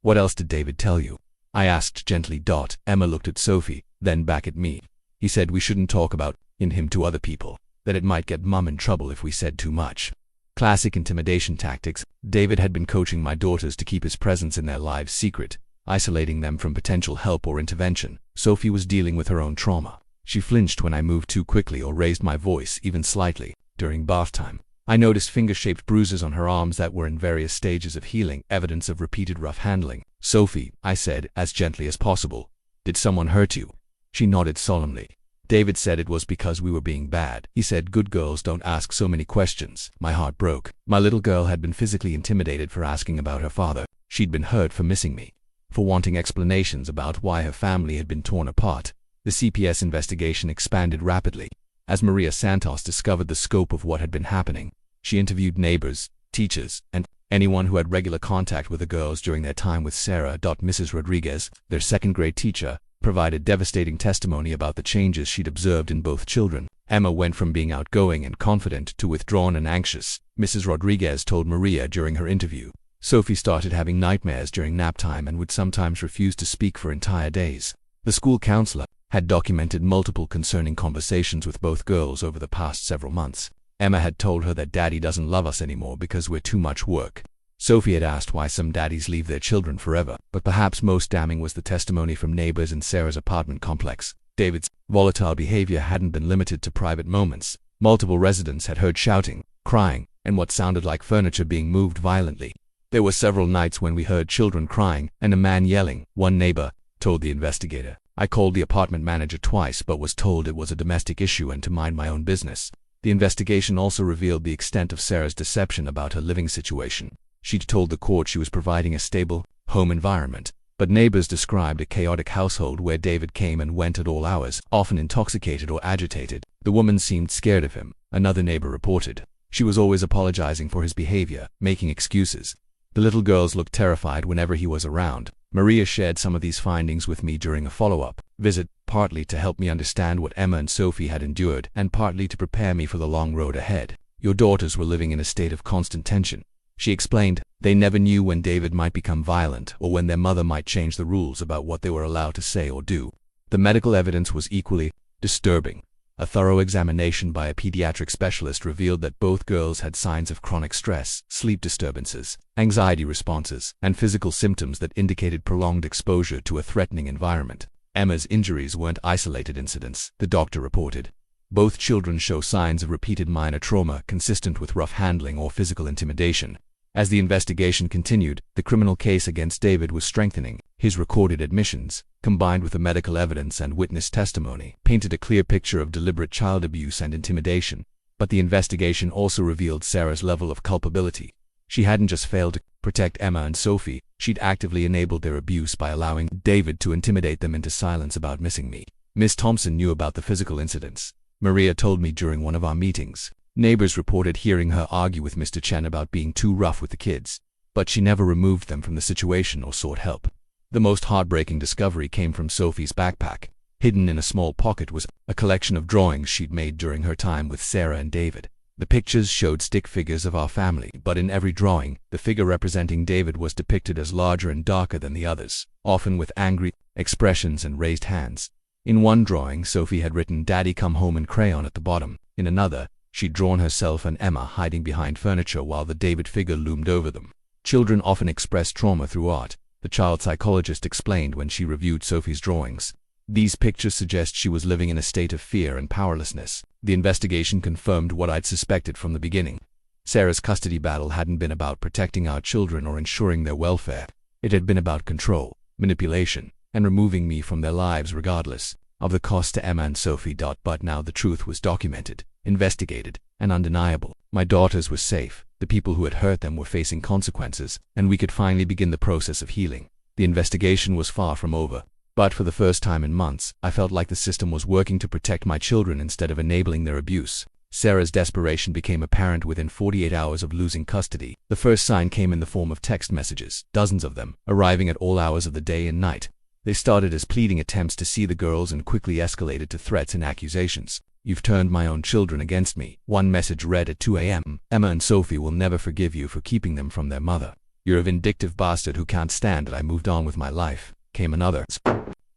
What else did David tell you? I asked gently. Emma looked at Sophie, then back at me. He said we shouldn't talk about him to other people, that it might get Mom in trouble if we said too much. Classic intimidation tactics. David had been coaching my daughters to keep his presence in their lives secret, isolating them from potential help or intervention. Sophie was dealing with her own trauma. She flinched when I moved too quickly or raised my voice even slightly. During bath time, I noticed finger-shaped bruises on her arms that were in various stages of healing, evidence of repeated rough handling. Sophie, I said, as gently as possible, did someone hurt you? She nodded solemnly. David said it was because we were being bad. He said good girls don't ask so many questions. My heart broke. My little girl had been physically intimidated for asking about her father. She'd been hurt for missing me, for wanting explanations about why her family had been torn apart. The CPS investigation expanded rapidly. As Maria Santos discovered the scope of what had been happening, she interviewed neighbors, teachers, and anyone who had regular contact with the girls during their time with Sarah. Mrs. Rodriguez, their second-grade teacher, provided devastating testimony about the changes she'd observed in both children. Emma went from being outgoing and confident to withdrawn and anxious, Mrs. Rodriguez told Maria during her interview. Sophie started having nightmares during nap time and would sometimes refuse to speak for entire days. The school counselor had documented multiple concerning conversations with both girls over the past several months. Emma had told her that Daddy doesn't love us anymore because we're too much work. Sophie had asked why some daddies leave their children forever, but perhaps most damning was the testimony from neighbors in Sarah's apartment complex. David's volatile behavior hadn't been limited to private moments. Multiple residents had heard shouting, crying, and what sounded like furniture being moved violently. There were several nights when we heard children crying and a man yelling, one neighbor told the investigator. I called the apartment manager twice but was told it was a domestic issue and to mind my own business. The investigation also revealed the extent of Sarah's deception about her living situation. She'd told the court she was providing a stable home environment, but neighbors described a chaotic household where David came and went at all hours, often intoxicated or agitated. The woman seemed scared of him, another neighbor reported. She was always apologizing for his behavior, making excuses. The little girls looked terrified whenever he was around. Maria shared some of these findings with me during a follow-up visit, partly to help me understand what Emma and Sophie had endured, and partly to prepare me for the long road ahead. Your daughters were living in a state of constant tension, she explained. They never knew when David might become violent or when their mother might change the rules about what they were allowed to say or do. The medical evidence was equally disturbing. A thorough examination by a pediatric specialist revealed that both girls had signs of chronic stress, sleep disturbances, anxiety responses, and physical symptoms that indicated prolonged exposure to a threatening environment. Emma's injuries weren't isolated incidents, the doctor reported. Both children show signs of repeated minor trauma consistent with rough handling or physical intimidation. As the investigation continued, the criminal case against David was strengthening. His recorded admissions, combined with the medical evidence and witness testimony, painted a clear picture of deliberate child abuse and intimidation. But the investigation also revealed Sarah's level of culpability. She hadn't just failed to protect Emma and Sophie, she'd actively enabled their abuse by allowing David to intimidate them into silence about missing me. Miss Thompson knew about the physical incidents. Maria told me during one of our meetings. Neighbors reported hearing her argue with Mr. Chen about being too rough with the kids, but she never removed them from the situation or sought help. The most heartbreaking discovery came from Sophie's backpack. Hidden in a small pocket was a collection of drawings she'd made during her time with Sarah and David. The pictures showed stick figures of our family, but in every drawing, the figure representing David was depicted as larger and darker than the others, often with angry expressions and raised hands. In one drawing, Sophie had written "Daddy come home" in crayon at the bottom. In another, she'd drawn herself and Emma hiding behind furniture while the David figure loomed over them. Children often express trauma through art, the child psychologist explained when she reviewed Sophie's drawings. These pictures suggest she was living in a state of fear and powerlessness. The investigation confirmed what I'd suspected from the beginning. Sarah's custody battle hadn't been about protecting our children or ensuring their welfare. It had been about control, manipulation, and removing me from their lives regardless of the cost to Emma and Sophie. But now the truth was documented, investigated, and undeniable. My daughters were safe, the people who had hurt them were facing consequences, and we could finally begin the process of healing. The investigation was far from over, but for the first time in months, I felt like the system was working to protect my children instead of enabling their abuse. Sarah's desperation became apparent within 48 hours of losing custody. The first sign came in the form of text messages, dozens of them, arriving at all hours of the day and night. They started as pleading attempts to see the girls and quickly escalated to threats and accusations. "You've turned my own children against me." One message read at 2 a.m. "Emma and Sophie will never forgive you for keeping them from their mother. You're a vindictive bastard who can't stand that I moved on with my life." Came another.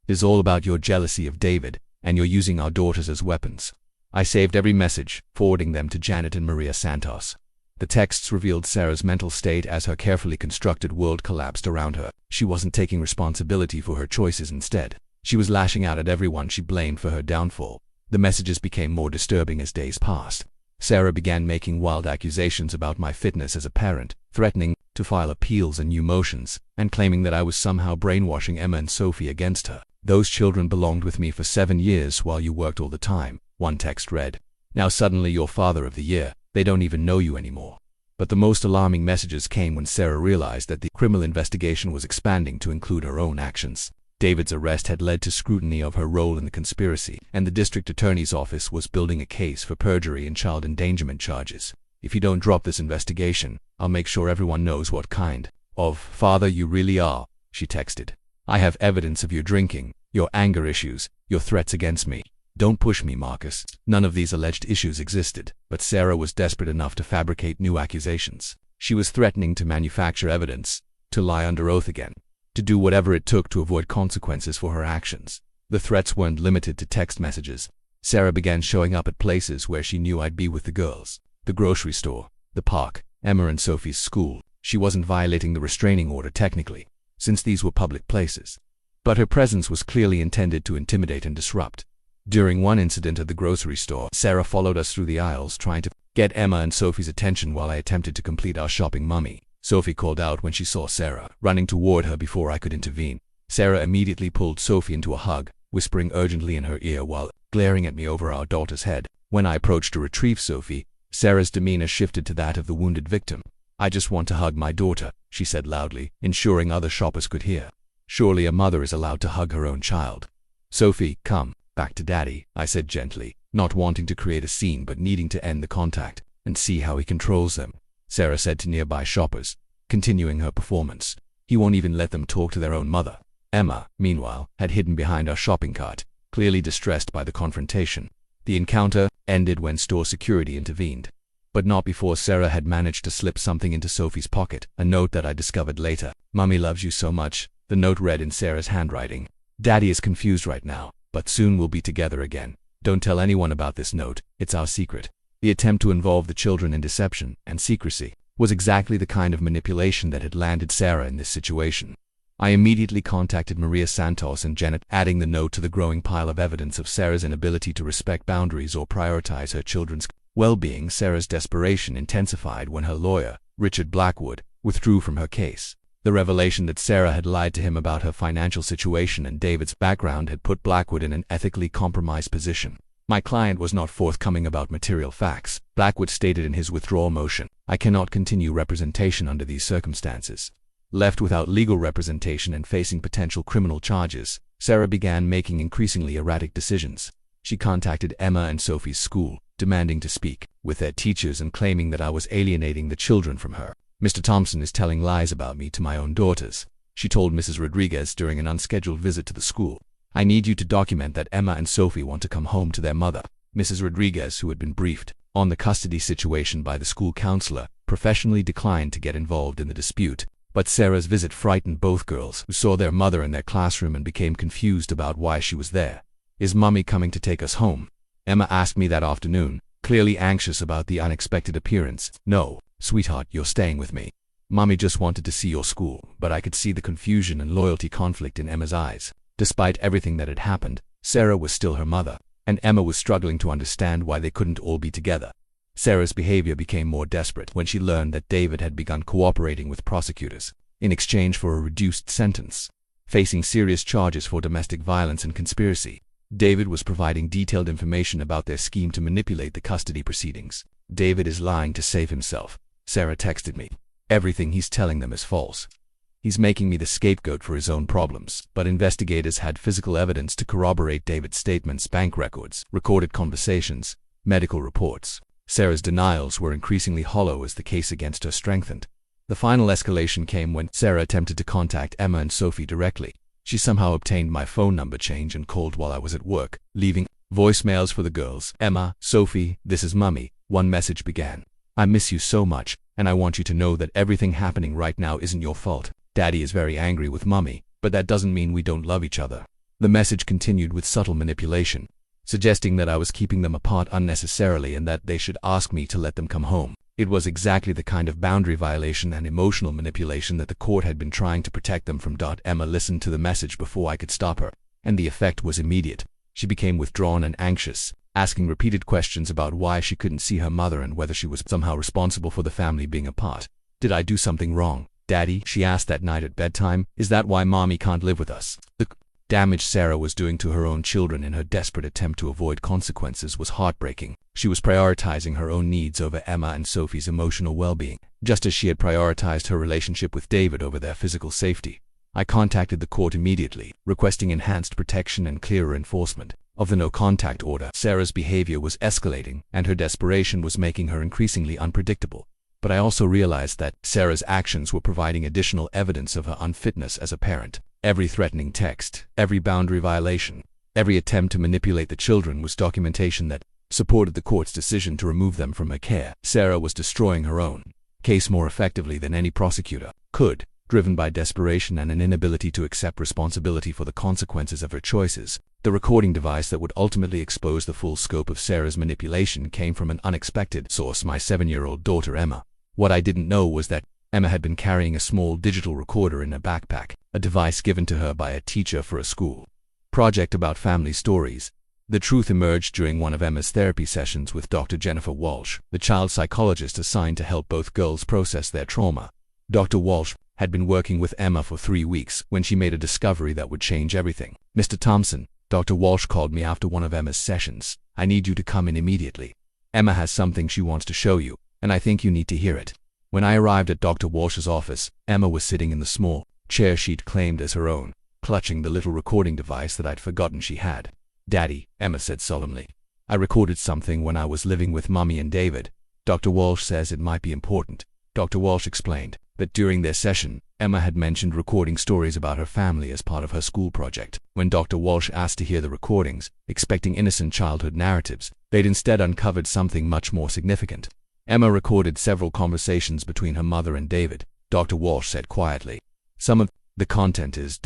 "It's all about your jealousy of David, and you're using our daughters as weapons." I saved every message, forwarding them to Janet and Maria Santos. The texts revealed Sarah's mental state as her carefully constructed world collapsed around her. She wasn't taking responsibility for her choices. Instead, she was lashing out at everyone she blamed for her downfall. The messages became more disturbing as days passed. Sarah began making wild accusations about my fitness as a parent, threatening to file appeals and new motions, and claiming that I was somehow brainwashing Emma and Sophie against her. "Those children belonged with me for 7 years while you worked all the time," one text read. "Now suddenly you're father of the year. They don't even know you anymore." But the most alarming messages came when Sarah realized that the criminal investigation was expanding to include her own actions. David's arrest had led to scrutiny of her role in the conspiracy, and the district attorney's office was building a case for perjury and child endangerment charges. "If you don't drop this investigation, I'll make sure everyone knows what kind of father you really are," she texted. "I have evidence of your drinking, your anger issues, your threats against me. Don't push me, Marcus." None of these alleged issues existed, but Sarah was desperate enough to fabricate new accusations. She was threatening to manufacture evidence, to lie under oath again, to do whatever it took to avoid consequences for her actions. The threats weren't limited to text messages. Sarah began showing up at places where she knew I'd be with the girls. The grocery store, the park, Emma and Sophie's school. She wasn't violating the restraining order technically, since these were public places. But her presence was clearly intended to intimidate and disrupt. During one incident at the grocery store, Sarah followed us through the aisles trying to get Emma and Sophie's attention while I attempted to complete our shopping mummy. Sophie called out when she saw Sarah, running toward her before I could intervene. Sarah immediately pulled Sophie into a hug, whispering urgently in her ear while glaring at me over our daughter's head. When I approached to retrieve Sophie, Sarah's demeanor shifted to that of the wounded victim. "I just want to hug my daughter," she said loudly, ensuring other shoppers could hear. Surely a mother is allowed to hug her own child. "Sophie, come back to Daddy," I said gently, not wanting to create a scene but needing to end the contact and see how he controls them. Sarah said to nearby shoppers, continuing her performance. "He won't even let them talk to their own mother." Emma, meanwhile, had hidden behind our shopping cart, clearly distressed by the confrontation. The encounter ended when store security intervened, but not before Sarah had managed to slip something into Sophie's pocket, a note that I discovered later. "Mummy loves you so much," the note read in Sarah's handwriting. "Daddy is confused right now, but soon we'll be together again. Don't tell anyone about this note, it's our secret. The attempt to involve the children in deception and secrecy was exactly the kind of manipulation that had landed Sarah in this situation. I immediately contacted Maria Santos and Janet, adding the note to the growing pile of evidence of Sarah's inability to respect boundaries or prioritize her children's well-being. Sarah's desperation intensified when her lawyer, Richard Blackwood, withdrew from her case. The revelation that Sarah had lied to him about her financial situation and David's background had put Blackwood in an ethically compromised position. My client was not forthcoming about material facts. Blackwood stated in his withdrawal motion, "I cannot continue representation under these circumstances." Left without legal representation and facing potential criminal charges, Sarah began making increasingly erratic decisions. She contacted Emma and Sophie's school, demanding to speak with their teachers and claiming that I was alienating the children from her. "Mr. Thompson is telling lies about me to my own daughters," she told Mrs. Rodriguez during an unscheduled visit to the school. "I need you to document that Emma and Sophie want to come home to their mother." Mrs. Rodriguez, who had been briefed on the custody situation by the school counselor, professionally declined to get involved in the dispute. But Sarah's visit frightened both girls, who saw their mother in their classroom and became confused about why she was there. "Is Mommy coming to take us home?" Emma asked me that afternoon, clearly anxious about the unexpected appearance. "No, sweetheart, you're staying with me. Mommy just wanted to see your school." But I could see the confusion and loyalty conflict in Emma's eyes. Despite everything that had happened, Sarah was still her mother, and Emma was struggling to understand why they couldn't all be together. Sarah's behavior became more desperate when she learned that David had begun cooperating with prosecutors in exchange for a reduced sentence. Facing serious charges for domestic violence and conspiracy, David was providing detailed information about their scheme to manipulate the custody proceedings. "David is lying to save himself," Sarah texted me. "Everything he's telling them is false. He's making me the scapegoat for his own problems." But investigators had physical evidence to corroborate David's statements: bank records, recorded conversations, medical reports. Sarah's denials were increasingly hollow as the case against her strengthened. The final escalation came when Sarah attempted to contact Emma and Sophie directly. She somehow obtained my phone number change and called while I was at work, leaving voicemails for the girls. "Emma, Sophie, this is Mummy," one message began. "I miss you so much, and I want you to know that everything happening right now isn't your fault. Daddy is very angry with Mummy, but that doesn't mean we don't love each other." The message continued with subtle manipulation, suggesting that I was keeping them apart unnecessarily and that they should ask me to let them come home. It was exactly the kind of boundary violation and emotional manipulation that the court had been trying to protect them from. Emma listened to the message before I could stop her, and the effect was immediate. She became withdrawn and anxious, asking repeated questions about why she couldn't see her mother and whether she was somehow responsible for the family being apart. "Did I do something wrong, Daddy?" she asked that night at bedtime. "Is that why Mommy can't live with us?" The damage Sarah was doing to her own children in her desperate attempt to avoid consequences was heartbreaking. She was prioritizing her own needs over Emma and Sophie's emotional well-being, just as she had prioritized her relationship with David over their physical safety. I contacted the court immediately, requesting enhanced protection and clearer enforcement of the no-contact order. Sarah's behavior was escalating, and her desperation was making her increasingly unpredictable. But I also realized that Sarah's actions were providing additional evidence of her unfitness as a parent. Every threatening text, every boundary violation, every attempt to manipulate the children was documentation that supported the court's decision to remove them from her care. Sarah was destroying her own case more effectively than any prosecutor could, driven by desperation and an inability to accept responsibility for the consequences of her choices. The recording device that would ultimately expose the full scope of Sarah's manipulation came from an unexpected source: my 7-year-old daughter Emma. What I didn't know was that Emma had been carrying a small digital recorder in her backpack, a device given to her by a teacher for a school project about family stories. The truth emerged during one of Emma's therapy sessions with Dr. Jennifer Walsh, the child psychologist assigned to help both girls process their trauma. Dr. Walsh had been working with Emma for 3 weeks when she made a discovery that would change everything. "Mr. Thompson," Dr. Walsh called me after one of Emma's sessions. "I need you to come in immediately. Emma has something she wants to show you, and I think you need to hear it." When I arrived at Dr. Walsh's office, Emma was sitting in the small chair she'd claimed as her own, clutching the little recording device that I'd forgotten she had. "Daddy," Emma said solemnly, "I recorded something when I was living with Mommy and David. Dr. Walsh says it might be important." Dr. Walsh explained that during their session, Emma had mentioned recording stories about her family as part of her school project. When Dr. Walsh asked to hear the recordings, expecting innocent childhood narratives, they'd instead uncovered something much more significant. Emma recorded several conversations between her mother and David. Dr. Walsh said quietly, "Some of the content is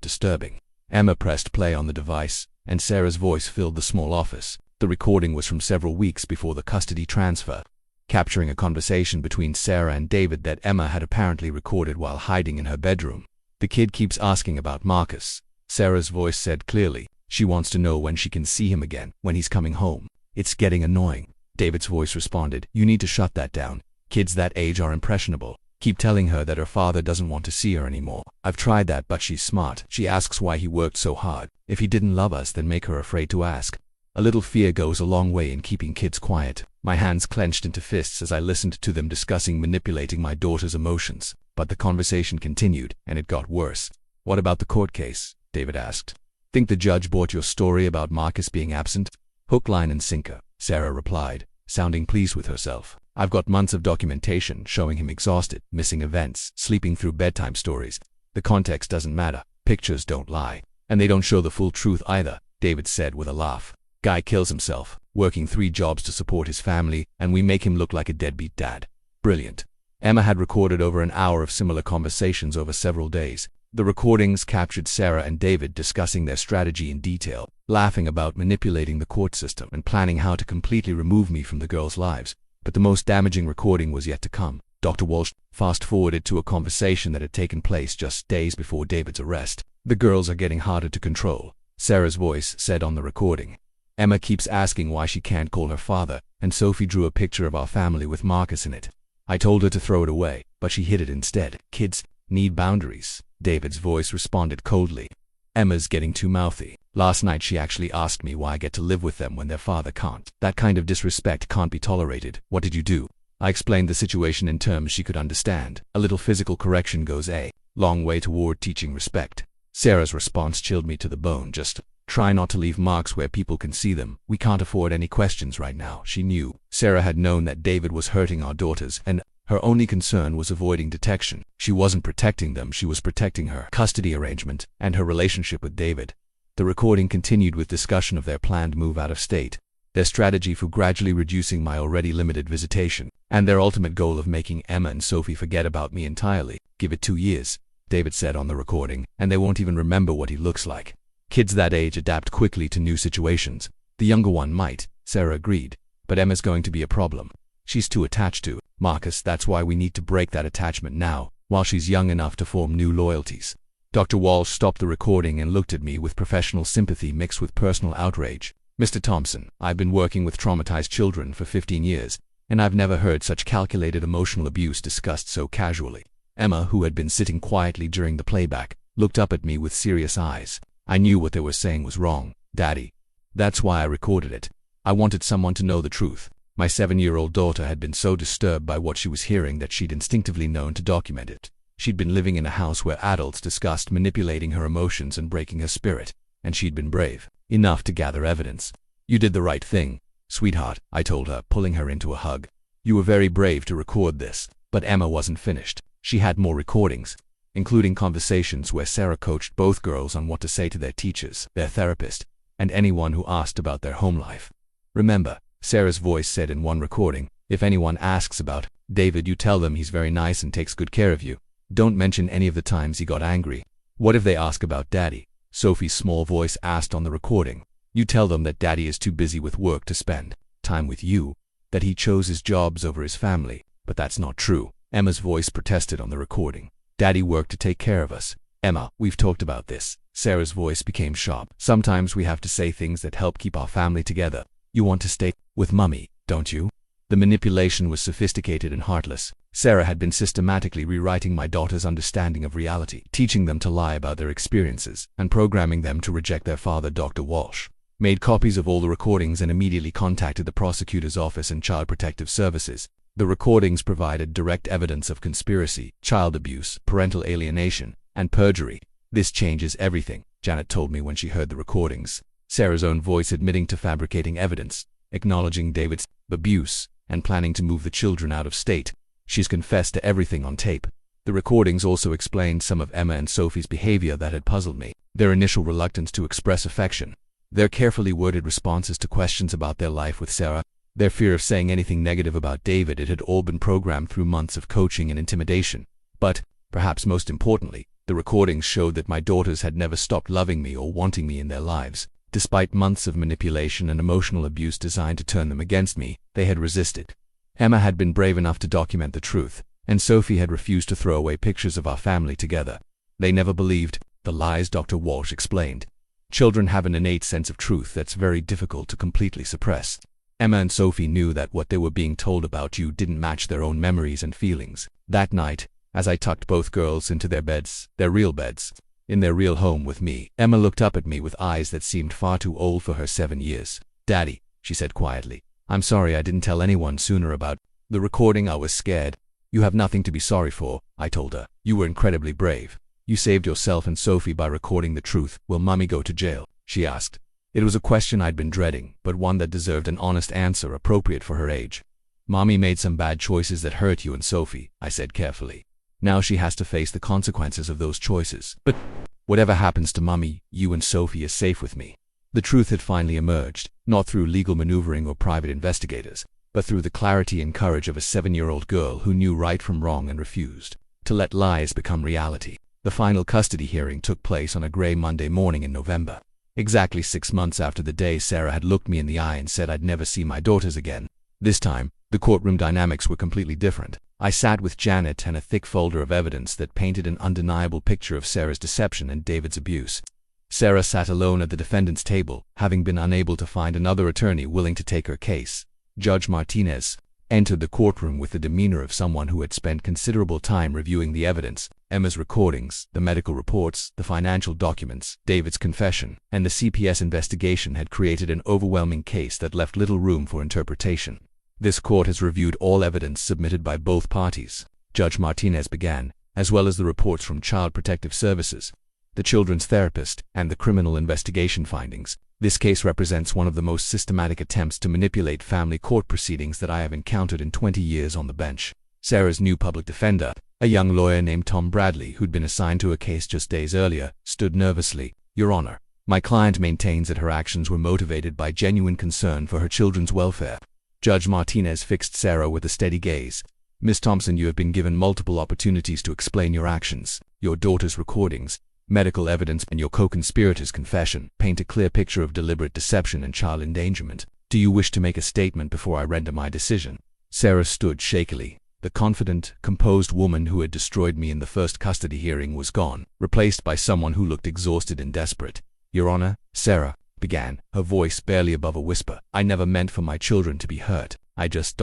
disturbing." Emma pressed play on the device, and Sarah's voice filled the small office. The recording was from several weeks before the custody transfer, capturing a conversation between Sarah and David that Emma had apparently recorded while hiding in her bedroom. "The kid keeps asking about Marcus," Sarah's voice said clearly. "She wants to know when she can see him again, when he's coming home. It's getting annoying." David's voice responded, "You need to shut that down. Kids that age are impressionable. Keep telling her that her father doesn't want to see her anymore. I've tried that, but she's smart. She asks why he worked so hard. If he didn't love us, then make her afraid to ask." A little fear goes a long way in keeping kids quiet. My hands clenched into fists as I listened to them discussing manipulating my daughter's emotions. But the conversation continued, and it got worse. "What about the court case?" David asked. "Think the judge bought your story about Marcus being absent?" "Hook, line, and sinker," Sarah replied, sounding pleased with herself. "I've got months of documentation showing him exhausted, missing events, sleeping through bedtime stories. The context doesn't matter. Pictures don't lie. And they don't show the full truth either," David said with a laugh. "Guy kills himself, working 3 jobs to support his family, and we make him look like a deadbeat dad. Brilliant." Emma had recorded over an hour of similar conversations over several days. The recordings captured Sarah and David discussing their strategy in detail, laughing about manipulating the court system and planning how to completely remove me from the girls' lives. But the most damaging recording was yet to come. Dr. Walsh fast-forwarded to a conversation that had taken place just days before David's arrest. "The girls are getting harder to control," Sarah's voice said on the recording. "Emma keeps asking why she can't call her father, and Sophie drew a picture of our family with Marcus in it. I told her to throw it away, but she hid it instead. Kids need boundaries," David's voice responded coldly. "Emma's getting too mouthy. Last night she actually asked me why I get to live with them when their father can't. That kind of disrespect can't be tolerated. What did you do?" I explained the situation in terms she could understand. A little physical correction goes a long way toward teaching respect. Sarah's response chilled me to the bone. "Just try not to leave marks where people can see them. We can't afford any questions right now." She knew. Sarah had known that David was hurting our daughters, and her only concern was avoiding detection. She wasn't protecting them, she was protecting her custody arrangement and her relationship with David. The recording continued with discussion of their planned move out of state, their strategy for gradually reducing my already limited visitation, and their ultimate goal of making Emma and Sophie forget about me entirely. "Give it 2 years," David said on the recording, "and they won't even remember what he looks like." Kids that age adapt quickly to new situations. The younger one might, Sarah agreed, but Emma's going to be a problem. She's too attached to Marcus. That's why we need to break that attachment now, while she's young enough to form new loyalties. Dr. Walsh stopped the recording and looked at me with professional sympathy mixed with personal outrage. "Mr. Thompson, I've been working with traumatized children for 15 years, and I've never heard such calculated emotional abuse discussed so casually." Emma, who had been sitting quietly during the playback, looked up at me with serious eyes. I knew what they were saying was wrong. "Daddy. That's why I recorded it. I wanted someone to know the truth." My 7-year-old daughter had been so disturbed by what she was hearing that she'd instinctively known to document it. She'd been living in a house where adults discussed manipulating her emotions and breaking her spirit, and she'd been brave enough to gather evidence. "You did the right thing, sweetheart," I told her, pulling her into a hug. "You were very brave to record this." But Emma wasn't finished. She had more recordings, including conversations where Sarah coached both girls on what to say to their teachers, their therapist, and anyone who asked about their home life. "Remember," Sarah's voice said in one recording, "if anyone asks about David, you tell them he's very nice and takes good care of you. Don't mention any of the times he got angry." "What if they ask about Daddy?" Sophie's small voice asked on the recording. "You tell them that Daddy is too busy with work to spend time with you, that he chose his jobs over his family." "But that's not true," Emma's voice protested on the recording. "Daddy worked to take care of us." "Emma, we've talked about this." Sarah's voice became sharp. "Sometimes we have to say things that help keep our family together. You want to stay with Mummy, don't you?" The manipulation was sophisticated and heartless. Sarah had been systematically rewriting my daughter's understanding of reality, teaching them to lie about their experiences, and programming them to reject their father. Dr. Walsh made copies of all the recordings and immediately contacted the prosecutor's office and Child Protective Services. The recordings provided direct evidence of conspiracy, child abuse, parental alienation, and perjury. "This changes everything," Janet told me when she heard the recordings. Sarah's own voice admitting to fabricating evidence, acknowledging David's abuse, and planning to move the children out of state. She's confessed to everything on tape. The recordings also explained some of Emma and Sophie's behavior that had puzzled me. Their initial reluctance to express affection, their carefully worded responses to questions about their life with Sarah, their fear of saying anything negative about David. It had all been programmed through months of coaching and intimidation. But, perhaps most importantly, the recordings showed that my daughters had never stopped loving me or wanting me in their lives. Despite months of manipulation and emotional abuse designed to turn them against me, they had resisted. Emma had been brave enough to document the truth, and Sophie had refused to throw away pictures of our family together. They never believed the lies, Dr. Walsh explained. Children have an innate sense of truth that's very difficult to completely suppress. Emma and Sophie knew that what they were being told about you didn't match their own memories and feelings. That night, as I tucked both girls into their beds, their real beds, in their real home with me, Emma looked up at me with eyes that seemed far too old for her 7 years. "Daddy," she said quietly, "I'm sorry I didn't tell anyone sooner about the recording. I was scared." "You have nothing to be sorry for," I told her. "You were incredibly brave. You saved yourself and Sophie by recording the truth." "Will Mommy go to jail?" she asked. It was a question I'd been dreading, but one that deserved an honest answer appropriate for her age. "Mommy made some bad choices that hurt you and Sophie," I said carefully. "Now she has to face the consequences of those choices. But whatever happens to Mommy, you and Sophie is safe with me." The truth had finally emerged, not through legal maneuvering or private investigators, but through the clarity and courage of a 7-year-old girl who knew right from wrong and refused to let lies become reality. The final custody hearing took place on a gray Monday morning in November, exactly 6 months after the day Sarah had looked me in the eye and said I'd never see my daughters again. This time, the courtroom dynamics were completely different. I sat with Janet and a thick folder of evidence that painted an undeniable picture of Sarah's deception and David's abuse. Sarah sat alone at the defendant's table, having been unable to find another attorney willing to take her case. Judge Martinez entered the courtroom with the demeanor of someone who had spent considerable time reviewing the evidence, Emma's recordings, the medical reports, the financial documents, David's confession, and the CPS investigation had created an overwhelming case that left little room for interpretation. "This court has reviewed all evidence submitted by both parties," Judge Martinez began, "as well as the reports from Child Protective Services, the children's therapist, and the criminal investigation findings. This case represents one of the most systematic attempts to manipulate family court proceedings that I have encountered in 20 years on the bench." Sarah's new public defender, a young lawyer named Tom Bradley, who'd been assigned to a case just days earlier, stood nervously. "Your Honor, my client maintains that her actions were motivated by genuine concern for her children's welfare." Judge Martinez fixed Sarah with a steady gaze. "Ms. Thompson, you have been given multiple opportunities to explain your actions. Your daughter's recordings, medical evidence, and your co-conspirator's confession paint a clear picture of deliberate deception and child endangerment. Do you wish to make a statement before I render my decision?" Sarah stood shakily. The confident, composed woman who had destroyed me in the first custody hearing was gone, replaced by someone who looked exhausted and desperate. "Your Honor," Sarah began, her voice barely above a whisper, "I never meant for my children to be hurt. I just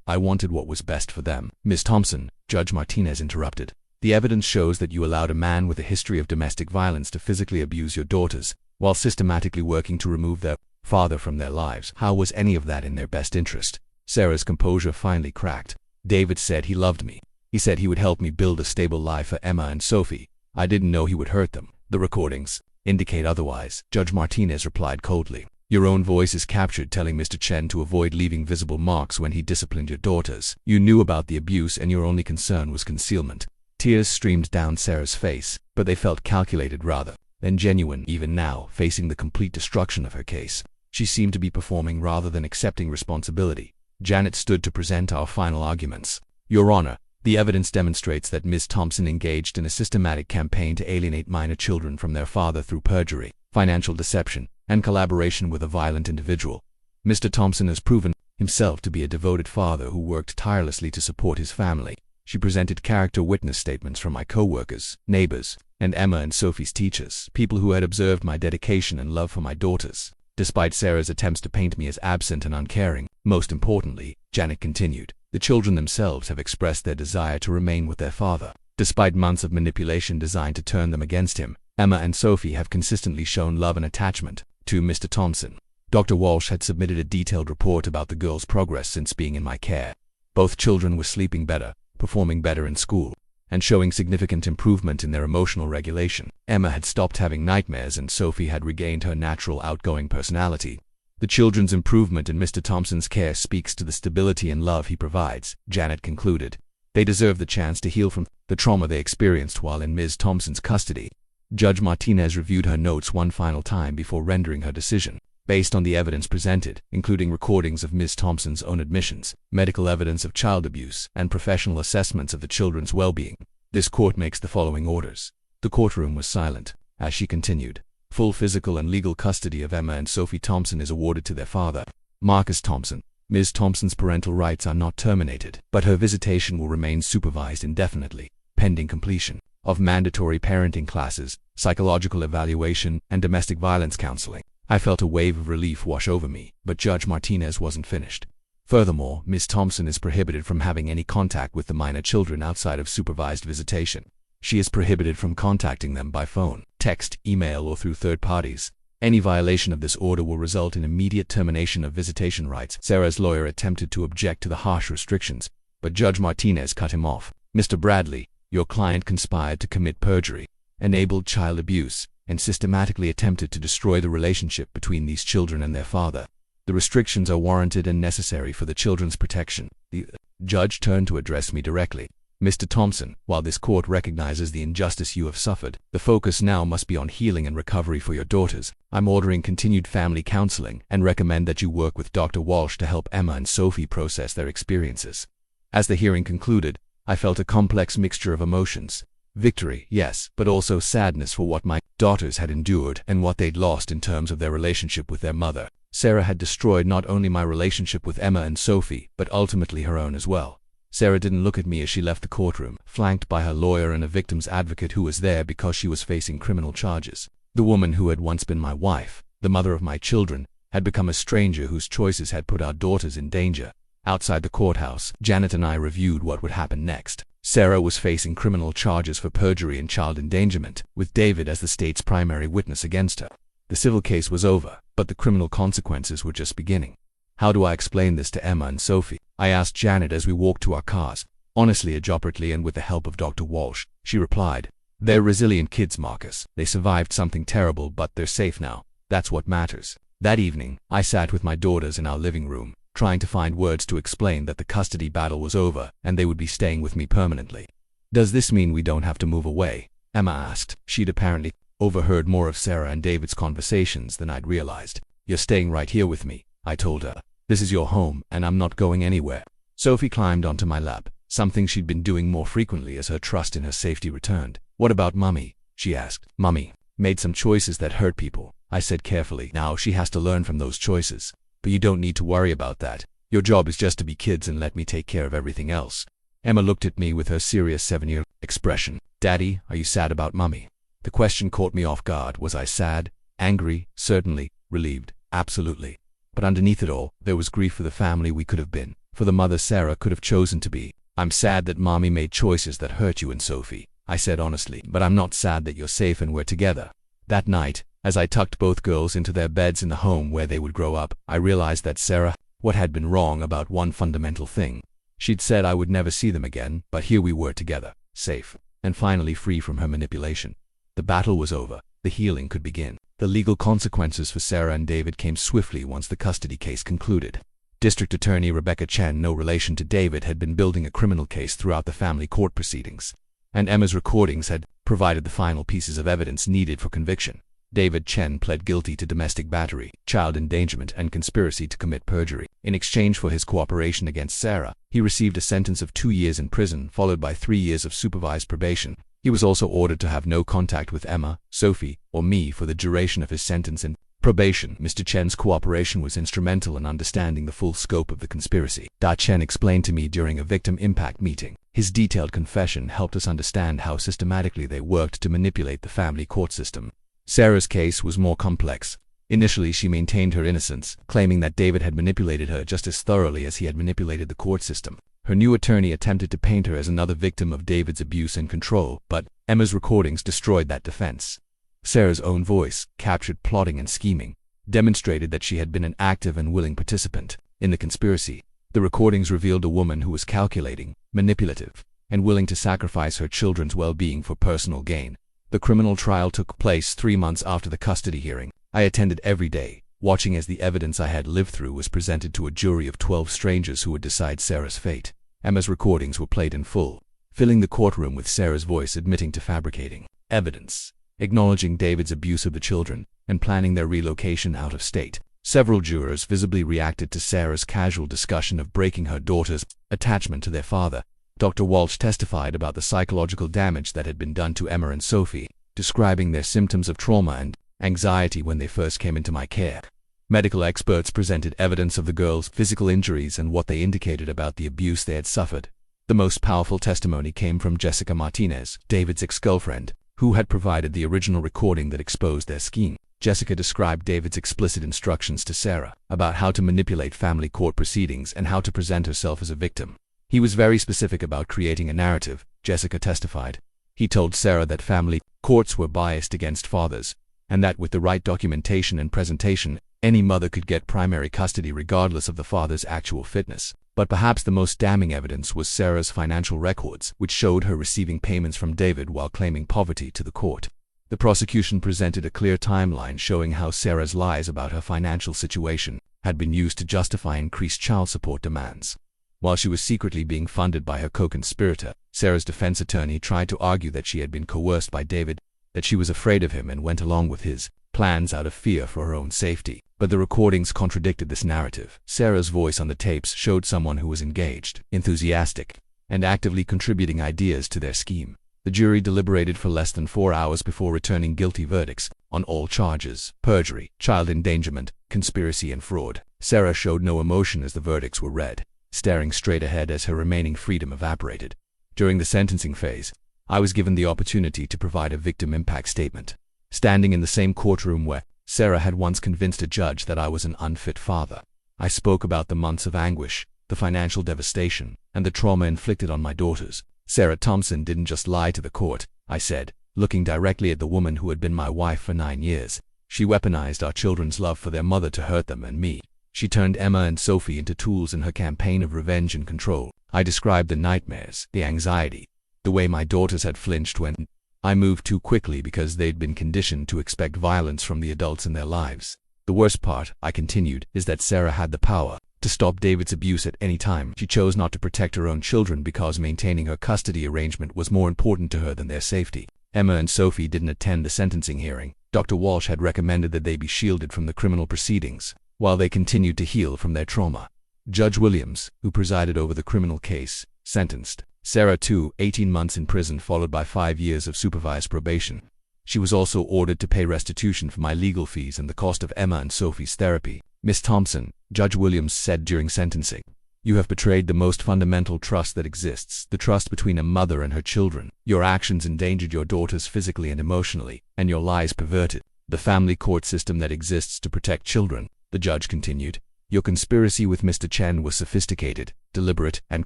I wanted what was best for them." "Ms. Thompson," Judge Martinez interrupted, "the evidence shows that you allowed a man with a history of domestic violence to physically abuse your daughters, while systematically working to remove their father from their lives. How was any of that in their best interest?" Sarah's composure finally cracked. "David said he loved me. He said he would help me build a stable life for Emma and Sophie. I didn't know he would hurt them." "The recordings indicate otherwise," Judge Martinez replied coldly. "Your own voice is captured telling Mr. Chen to avoid leaving visible marks when he disciplined your daughters. You knew about the abuse and your only concern was concealment." Tears streamed down Sarah's face, but they felt calculated rather than genuine. Even now, facing the complete destruction of her case, she seemed to be performing rather than accepting responsibility. Janet stood to present our final arguments. "Your Honor, the evidence demonstrates that Ms. Thompson engaged in a systematic campaign to alienate minor children from their father through perjury, financial deception, and collaboration with a violent individual. Mr. Thompson has proven himself to be a devoted father who worked tirelessly to support his family." She presented character witness statements from my co-workers, neighbors, and Emma and Sophie's teachers, people who had observed my dedication and love for my daughters, despite Sarah's attempts to paint me as absent and uncaring. "Most importantly," Janet continued, "the children themselves have expressed their desire to remain with their father. Despite months of manipulation designed to turn them against him, Emma and Sophie have consistently shown love and attachment to Mr. Thompson." Dr. Walsh had submitted a detailed report about the girls' progress since being in my care. Both children were sleeping better, performing better in school, and showing significant improvement in their emotional regulation. Emma had stopped having nightmares and Sophie had regained her natural outgoing personality. "The children's improvement in Mr. Thompson's care speaks to the stability and love he provides," Janet concluded. "They deserve the chance to heal from the trauma they experienced while in Ms. Thompson's custody." Judge Martinez reviewed her notes one final time before rendering her decision. Based on the evidence presented, including recordings of Ms. Thompson's own admissions, medical evidence of child abuse, and professional assessments of the children's well-being, this court makes the following orders. The courtroom was silent as she continued. Full physical and legal custody of Emma and Sophie Thompson is awarded to their father, Marcus Thompson. Ms. Thompson's parental rights are not terminated, but her visitation will remain supervised indefinitely, pending completion of mandatory parenting classes, psychological evaluation, and domestic violence counseling. I felt a wave of relief wash over me, but Judge Martinez wasn't finished. Furthermore, Ms. Thompson is prohibited from having any contact with the minor children outside of supervised visitation. She is prohibited from contacting them by phone, text, email, or through third parties. Any violation of this order will result in immediate termination of visitation rights. Sarah's lawyer attempted to object to the harsh restrictions, but Judge Martinez cut him off. Mr. Bradley, your client conspired to commit perjury, enabled child abuse, and systematically attempted to destroy the relationship between these children and their father. The restrictions are warranted and necessary for the children's protection. The judge turned to address me directly. Mr. Thompson, while this court recognizes the injustice you have suffered, the focus now must be on healing and recovery for your daughters. I'm ordering continued family counseling and recommend that you work with Dr. Walsh to help Emma and Sophie process their experiences. As the hearing concluded, I felt a complex mixture of emotions. Victory, yes, but also sadness for what my daughters had endured and what they'd lost in terms of their relationship with their mother. Sarah had destroyed not only my relationship with Emma and Sophie, but ultimately her own as well. Sarah didn't look at me as she left the courtroom, flanked by her lawyer and a victim's advocate who was there because she was facing criminal charges. The woman who had once been my wife, the mother of my children, had become a stranger whose choices had put our daughters in danger. Outside the courthouse, Janet and I reviewed what would happen next. Sarah was facing criminal charges for perjury and child endangerment, with David as the state's primary witness against her. The civil case was over, but the criminal consequences were just beginning. How do I explain this to Emma and Sophie? I asked Janet as we walked to our cars. Honestly, adroitly, and with the help of Dr. Walsh, she replied, "They're resilient kids, Marcus. They survived something terrible, but they're safe now. That's what matters." That evening, I sat with my daughters in our living room, trying to find words to explain that the custody battle was over and they would be staying with me permanently. "Does this mean we don't have to move away?" Emma asked. She'd apparently overheard more of Sarah and David's conversations than I'd realized. "You're staying right here with me," I told her. "This is your home, and I'm not going anywhere." Sophie climbed onto my lap, something she'd been doing more frequently as her trust in her safety returned. "What about Mummy?" she asked. "Mummy made some choices that hurt people," I said carefully. "Now she has to learn from those choices. But you don't need to worry about that. Your job is just to be kids and let me take care of everything else." Emma looked at me with her serious 7-year expression. "Daddy, are you sad about Mummy?" The question caught me off guard. Was I sad? Angry? Certainly. Relieved? Absolutely. But underneath it all, there was grief for the family we could have been, for the mother Sarah could have chosen to be. "I'm sad that Mommy made choices that hurt you and Sophie," I said honestly, "but I'm not sad that you're safe and we're together." That night, as I tucked both girls into their beds in the home where they would grow up, I realized that Sarah, what had been wrong about one fundamental thing. She'd said I would never see them again, but here we were together, safe, and finally free from her manipulation. The battle was over. The healing could begin. The legal consequences for Sarah and David came swiftly once the custody case concluded. District Attorney Rebecca Chen, no relation to David, had been building a criminal case throughout the family court proceedings, and Emma's recordings had provided the final pieces of evidence needed for conviction. David Chen pled guilty to domestic battery, child endangerment, and conspiracy to commit perjury. In exchange for his cooperation against Sarah, he received a sentence of 2 years in prison, followed by 3 years of supervised probation. He was also ordered to have no contact with Emma, Sophie, or me for the duration of his sentence and probation. Mr. Chen's cooperation was instrumental in understanding the full scope of the conspiracy. Chen explained to me during a victim impact meeting. His detailed confession helped us understand how systematically they worked to manipulate the family court system. Sarah's case was more complex. Initially, she maintained her innocence, claiming that David had manipulated her just as thoroughly as he had manipulated the court system. Her new attorney attempted to paint her as another victim of David's abuse and control, but Emma's recordings destroyed that defense. Sarah's own voice, captured plotting and scheming, demonstrated that she had been an active and willing participant in the conspiracy. The recordings revealed a woman who was calculating, manipulative, and willing to sacrifice her children's well-being for personal gain. The criminal trial took place 3 months after the custody hearing. I attended every day, watching as the evidence I had lived through was presented to a jury of 12 strangers who would decide Sarah's fate. Emma's recordings were played in full, filling the courtroom with Sarah's voice admitting to fabricating evidence, acknowledging David's abuse of the children, and planning their relocation out of state. Several jurors visibly reacted to Sarah's casual discussion of breaking her daughter's attachment to their father. Dr. Walsh testified about the psychological damage that had been done to Emma and Sophie, describing their symptoms of trauma and anxiety when they first came into my care. Medical experts presented evidence of the girls' physical injuries and what they indicated about the abuse they had suffered. The most powerful testimony came from Jessica Martinez, David's ex-girlfriend, who had provided the original recording that exposed their scheme. Jessica described David's explicit instructions to Sarah about how to manipulate family court proceedings and how to present herself as a victim. He was very specific about creating a narrative, Jessica testified. He told Sarah that family courts were biased against fathers, and that with the right documentation and presentation, any mother could get primary custody regardless of the father's actual fitness. But perhaps the most damning evidence was Sarah's financial records, which showed her receiving payments from David while claiming poverty to the court. The prosecution presented a clear timeline showing how Sarah's lies about her financial situation had been used to justify increased child support demands. While she was secretly being funded by her co-conspirator, Sarah's defense attorney tried to argue that she had been coerced by David, that she was afraid of him and went along with his plans out of fear for her own safety. But the recordings contradicted this narrative. Sarah's voice on the tapes showed someone who was engaged, enthusiastic, and actively contributing ideas to their scheme. The jury deliberated for less than 4 hours before returning guilty verdicts on all charges: perjury, child endangerment, conspiracy, and fraud. Sarah showed no emotion as the verdicts were read, staring straight ahead as her remaining freedom evaporated. During the sentencing phase, I was given the opportunity to provide a victim impact statement. Standing in the same courtroom where Sarah had once convinced a judge that I was an unfit father, I spoke about the months of anguish, the financial devastation, and the trauma inflicted on my daughters. Sarah Thompson didn't just lie to the court, I said, looking directly at the woman who had been my wife for 9 years. She weaponized our children's love for their mother to hurt them and me. She turned Emma and Sophie into tools in her campaign of revenge and control. I described the nightmares, the anxiety, the way my daughters had flinched when I moved too quickly because they'd been conditioned to expect violence from the adults in their lives. The worst part, I continued, is that Sarah had the power to stop David's abuse at any time. She chose not to protect her own children because maintaining her custody arrangement was more important to her than their safety. Emma and Sophie didn't attend the sentencing hearing. Dr. Walsh had recommended that they be shielded from the criminal proceedings while they continued to heal from their trauma. Judge Williams, who presided over the criminal case, sentenced Sarah to 18 months in prison followed by 5 years of supervised probation. She was also ordered to pay restitution for my legal fees and the cost of Emma and Sophie's therapy. Miss Thompson, Judge Williams said during sentencing, "You have betrayed the most fundamental trust that exists, the trust between a mother and her children. Your actions endangered your daughters physically and emotionally, and your lies perverted the family court system that exists to protect children." The judge continued, "Your conspiracy with Mr. Chen was sophisticated, deliberate, and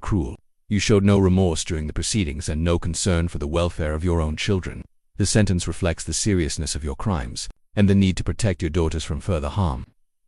cruel. You showed no remorse during the proceedings and no concern for the welfare of your own children. The sentence reflects the seriousness of your crimes and the need to protect your daughters from further harm."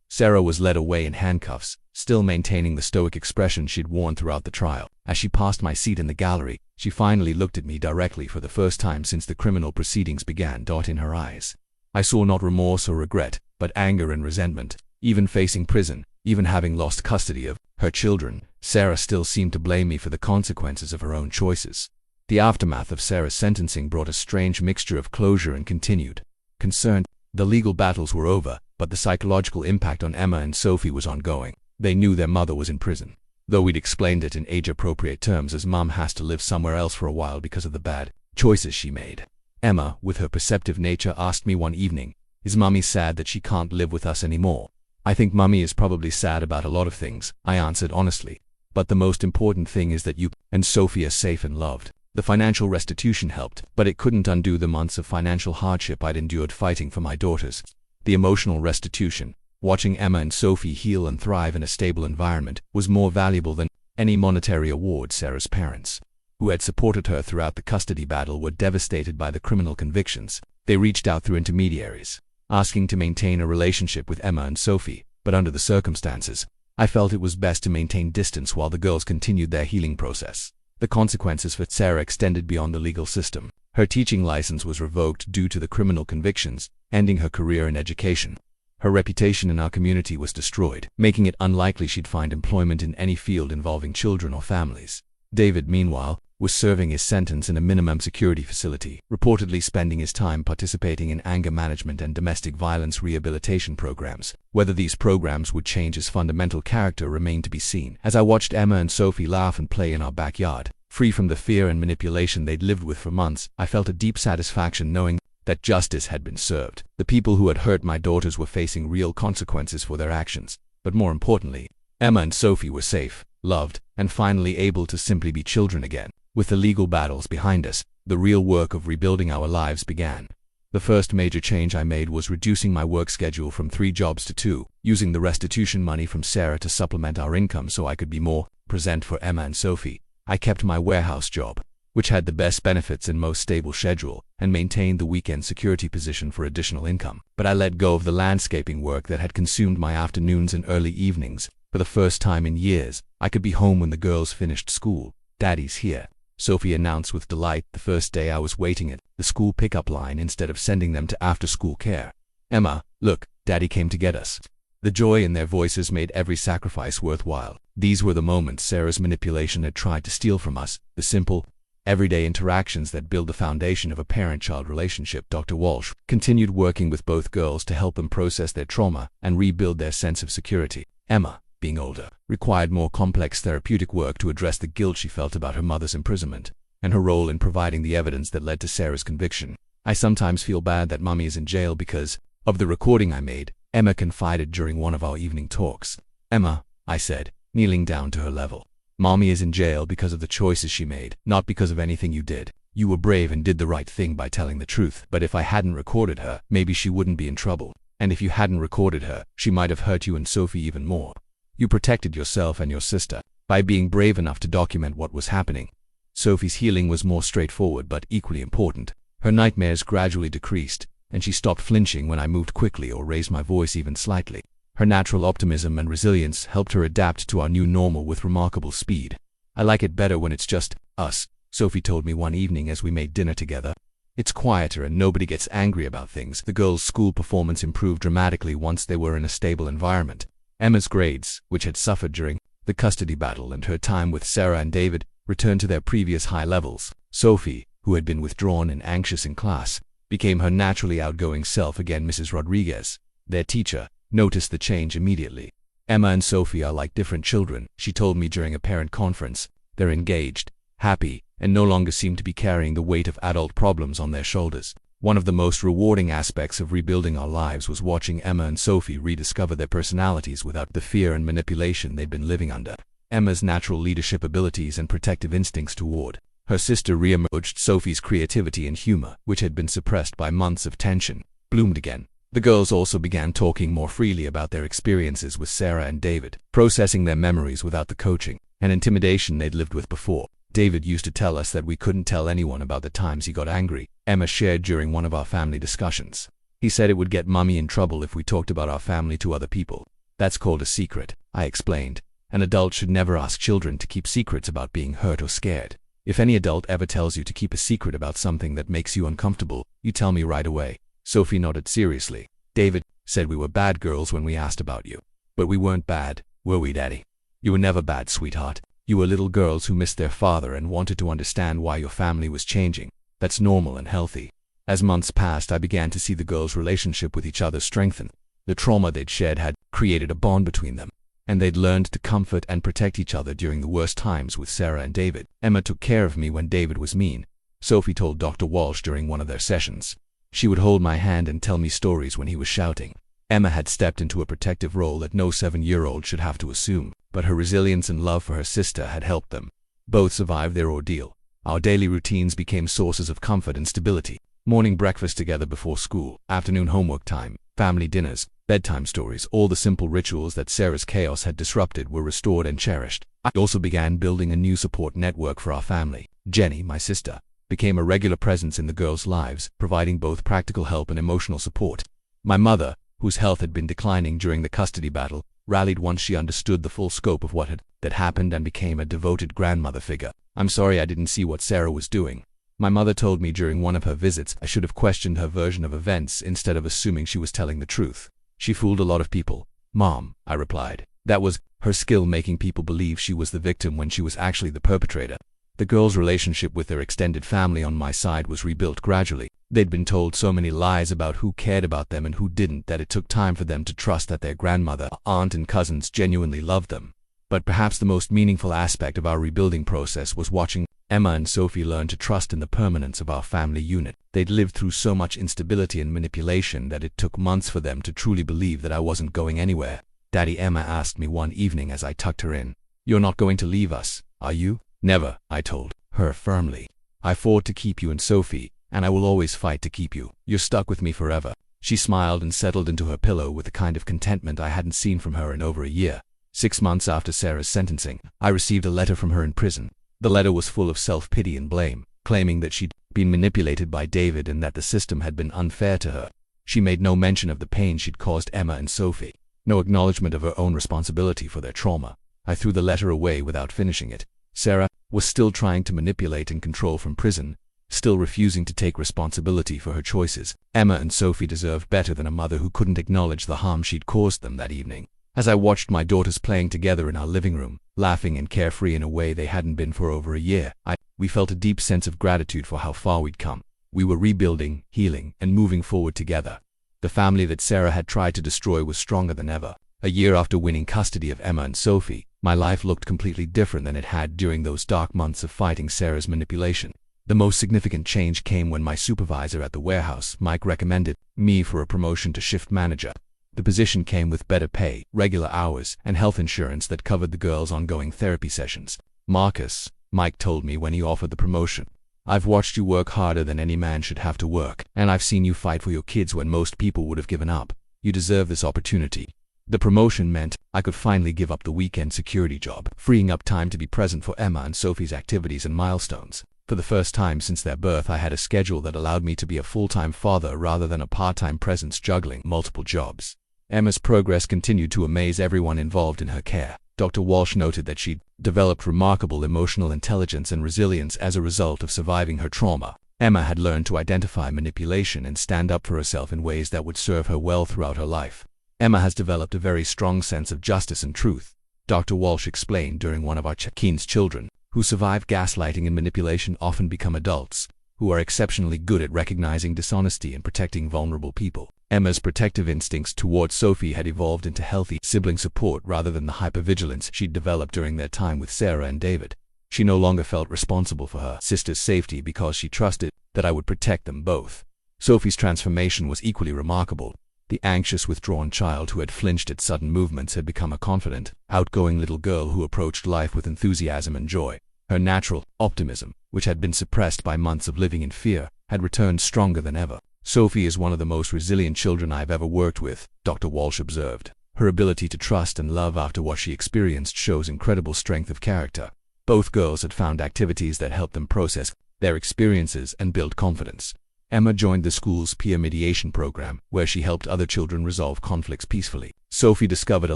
Sarah was led away in handcuffs, still maintaining the stoic expression she'd worn throughout the trial. As she passed my seat in the gallery, she finally looked at me directly for the first time since the criminal proceedings began. In her eyes, I saw not remorse or regret, but anger and resentment. Even facing prison, even having lost custody of her children, Sarah still seemed to blame me for the consequences of her own choices. The aftermath of Sarah's sentencing brought a strange mixture of closure and continued concern. The legal battles were over, but the psychological impact on Emma and Sophie was ongoing. They knew their mother was in prison, though we'd explained it in age-appropriate terms as Mom has to live somewhere else for a while because of the bad choices she made. Emma, with her perceptive nature, asked me one evening, "Is Mommy sad that she can't live with us anymore?" "I think Mommy is probably sad about a lot of things," I answered honestly. "But the most important thing is that you and Sophie are safe and loved." The financial restitution helped, but it couldn't undo the months of financial hardship I'd endured fighting for my daughters. The emotional restitution, watching Emma and Sophie heal and thrive in a stable environment, was more valuable than any monetary award. Sarah's parents, who had supported her throughout the custody battle, were devastated by the criminal convictions. They reached out through intermediaries, asking to maintain a relationship with Emma and Sophie, but under the circumstances, I felt it was best to maintain distance while the girls continued their healing process. The consequences for Sarah extended beyond the legal system. Her teaching license was revoked due to the criminal convictions, ending her career in education. Her reputation in our community was destroyed, making it unlikely she'd find employment in any field involving children or families. David, meanwhile, was serving his sentence in a minimum security facility, reportedly spending his time participating in anger management and domestic violence rehabilitation programs. Whether these programs would change his fundamental character remained to be seen. As I watched Emma and Sophie laugh and play in our backyard, free from the fear and manipulation they'd lived with for months, I felt a deep satisfaction knowing that justice had been served. The people who had hurt my daughters were facing real consequences for their actions. But more importantly, Emma and Sophie were safe, loved, and finally able to simply be children again. With the legal battles behind us, the real work of rebuilding our lives began. The first major change I made was reducing my work schedule from 3 jobs to 2, using the restitution money from Sarah to supplement our income so I could be more present for Emma and Sophie. I kept my warehouse job, which had the best benefits and most stable schedule, and maintained the weekend security position for additional income. But I let go of the landscaping work that had consumed my afternoons and early evenings. For the first time in years, I could be home when the girls finished school. "Daddy's here," Sophie announced with delight the first day I was waiting at the school pickup line instead of sending them to after-school care. "Emma, look, Daddy came to get us." The joy in their voices made every sacrifice worthwhile. These were the moments Sarah's manipulation had tried to steal from us, the simple, everyday interactions that build the foundation of a parent-child relationship. Dr. Walsh continued working with both girls to help them process their trauma and rebuild their sense of security. Emma, being older, required more complex therapeutic work to address the guilt she felt about her mother's imprisonment and her role in providing the evidence that led to Sarah's conviction. "I sometimes feel bad that Mommy is in jail because of the recording I made," Emma confided during one of our evening talks. "Emma," I said, kneeling down to her level, "Mommy is in jail because of the choices she made, not because of anything you did. You were brave and did the right thing by telling the truth. But if I hadn't recorded her, maybe she wouldn't be in trouble. And if you hadn't recorded her, she might have hurt you and Sophie even more. You protected yourself and your sister by being brave enough to document what was happening." Sophie's healing was more straightforward but equally important. Her nightmares gradually decreased, and she stopped flinching when I moved quickly or raised my voice even slightly. Her natural optimism and resilience helped her adapt to our new normal with remarkable speed. "I like it better when it's just us," Sophie told me one evening as we made dinner together. "It's quieter and nobody gets angry about things." The girls' school performance improved dramatically once they were in a stable environment. Emma's grades, which had suffered during the custody battle and her time with Sarah and David, returned to their previous high levels. Sophie, who had been withdrawn and anxious in class, became her naturally outgoing self again. Mrs. Rodriguez, their teacher, noticed the change immediately. "Emma and Sophie are like different children," she told me during a parent conference. "They're engaged, happy, and no longer seem to be carrying the weight of adult problems on their shoulders." One of the most rewarding aspects of rebuilding our lives was watching Emma and Sophie rediscover their personalities without the fear and manipulation they'd been living under. Emma's natural leadership abilities and protective instincts toward her sister re-emerged. Sophie's creativity and humor, which had been suppressed by months of tension, bloomed again. The girls also began talking more freely about their experiences with Sarah and David, processing their memories without the coaching and intimidation they'd lived with before. "David used to tell us that we couldn't tell anyone about the times he got angry," Emma shared during one of our family discussions. "He said it would get Mommy in trouble if we talked about our family to other people." "That's called a secret," I explained. "An adult should never ask children to keep secrets about being hurt or scared. If any adult ever tells you to keep a secret about something that makes you uncomfortable, you tell me right away." Sophie nodded seriously. "David said we were bad girls when we asked about you. But we weren't bad, were we, Daddy?" "You were never bad, sweetheart. You were little girls who missed their father and wanted to understand why your family was changing. That's normal and healthy." As months passed, I began to see the girls' relationship with each other strengthen. The trauma they'd shared had created a bond between them, and they'd learned to comfort and protect each other during the worst times with Sarah and David. "Emma took care of me when David was mean," Sophie told Dr. Walsh during one of their sessions. "She would hold my hand and tell me stories when he was shouting." Emma had stepped into a protective role that no 7-year-old should have to assume, but her resilience and love for her sister had helped them. Both survived their ordeal. Our daily routines became sources of comfort and stability. Morning breakfast together before school, afternoon homework time, family dinners, bedtime stories, all the simple rituals that Sarah's chaos had disrupted were restored and cherished. I also began building a new support network for our family. Jenny, my sister, became a regular presence in the girls' lives, providing both practical help and emotional support. My mother, whose health had been declining during the custody battle, rallied once she understood the full scope of what had happened and became a devoted grandmother figure. "I'm sorry I didn't see what Sarah was doing," my mother told me during one of her visits. "I should have questioned her version of events instead of assuming she was telling the truth. She fooled a lot of people." "Mom," I replied. "That was her skill, making people believe she was the victim when she was actually the perpetrator." The girls' relationship with their extended family on my side was rebuilt gradually. They'd been told so many lies about who cared about them and who didn't that it took time for them to trust that their grandmother, aunt, and cousins genuinely loved them. But perhaps the most meaningful aspect of our rebuilding process was watching Emma and Sophie learn to trust in the permanence of our family unit. They'd lived through so much instability and manipulation that it took months for them to truly believe that I wasn't going anywhere. "Daddy," Emma asked me one evening as I tucked her in, "you're not going to leave us, are you?" "Never," I told her firmly. "I fought to keep you and Sophie, and I will always fight to keep you. You're stuck with me forever." She smiled and settled into her pillow with the kind of contentment I hadn't seen from her in over a year. 6 months after Sarah's sentencing, I received a letter from her in prison. The letter was full of self-pity and blame, claiming that she'd been manipulated by David and that the system had been unfair to her. She made no mention of the pain she'd caused Emma and Sophie, no acknowledgement of her own responsibility for their trauma. I threw the letter away without finishing it. Sarah was still trying to manipulate and control from prison, still refusing to take responsibility for her choices. Emma and Sophie deserved better than a mother who couldn't acknowledge the harm she'd caused them that evening. As I watched my daughters playing together in our living room, laughing and carefree in a way they hadn't been for over a year, we felt a deep sense of gratitude for how far we'd come. We were rebuilding, healing, and moving forward together. The family that Sarah had tried to destroy was stronger than ever. A year after winning custody of Emma and Sophie, my life looked completely different than it had during those dark months of fighting Sarah's manipulation. The most significant change came when my supervisor at the warehouse, Mike, recommended me for a promotion to shift manager. The position came with better pay, regular hours, and health insurance that covered the girls' ongoing therapy sessions. "Marcus," Mike told me when he offered the promotion, "I've watched you work harder than any man should have to work, and I've seen you fight for your kids when most people would have given up. You deserve this opportunity." The promotion meant I could finally give up the weekend security job, freeing up time to be present for Emma and Sophie's activities and milestones. For the first time since their birth, I had a schedule that allowed me to be a full-time father rather than a part-time presence juggling multiple jobs. Emma's progress continued to amaze everyone involved in her care. Dr. Walsh noted that she'd developed remarkable emotional intelligence and resilience as a result of surviving her trauma. Emma had learned to identify manipulation and stand up for herself in ways that would serve her well throughout her life. "Emma has developed a very strong sense of justice and truth," Dr. Walsh explained during one of our Keen's children, who survive gaslighting and manipulation often become adults who are exceptionally good at recognizing dishonesty and protecting vulnerable people. Emma's protective instincts towards Sophie had evolved into healthy sibling support rather than the hypervigilance she'd developed during their time with Sarah and David. She no longer felt responsible for her sister's safety because she trusted that I would protect them both. Sophie's transformation was equally remarkable. The anxious, withdrawn child who had flinched at sudden movements had become a confident, outgoing little girl who approached life with enthusiasm and joy. Her natural optimism, which had been suppressed by months of living in fear, had returned stronger than ever. "Sophie is one of the most resilient children I've ever worked with," Dr. Walsh observed. "Her ability to trust and love after what she experienced shows incredible strength of character." Both girls had found activities that helped them process their experiences and build confidence. Emma joined the school's peer mediation program, where she helped other children resolve conflicts peacefully. Sophie discovered a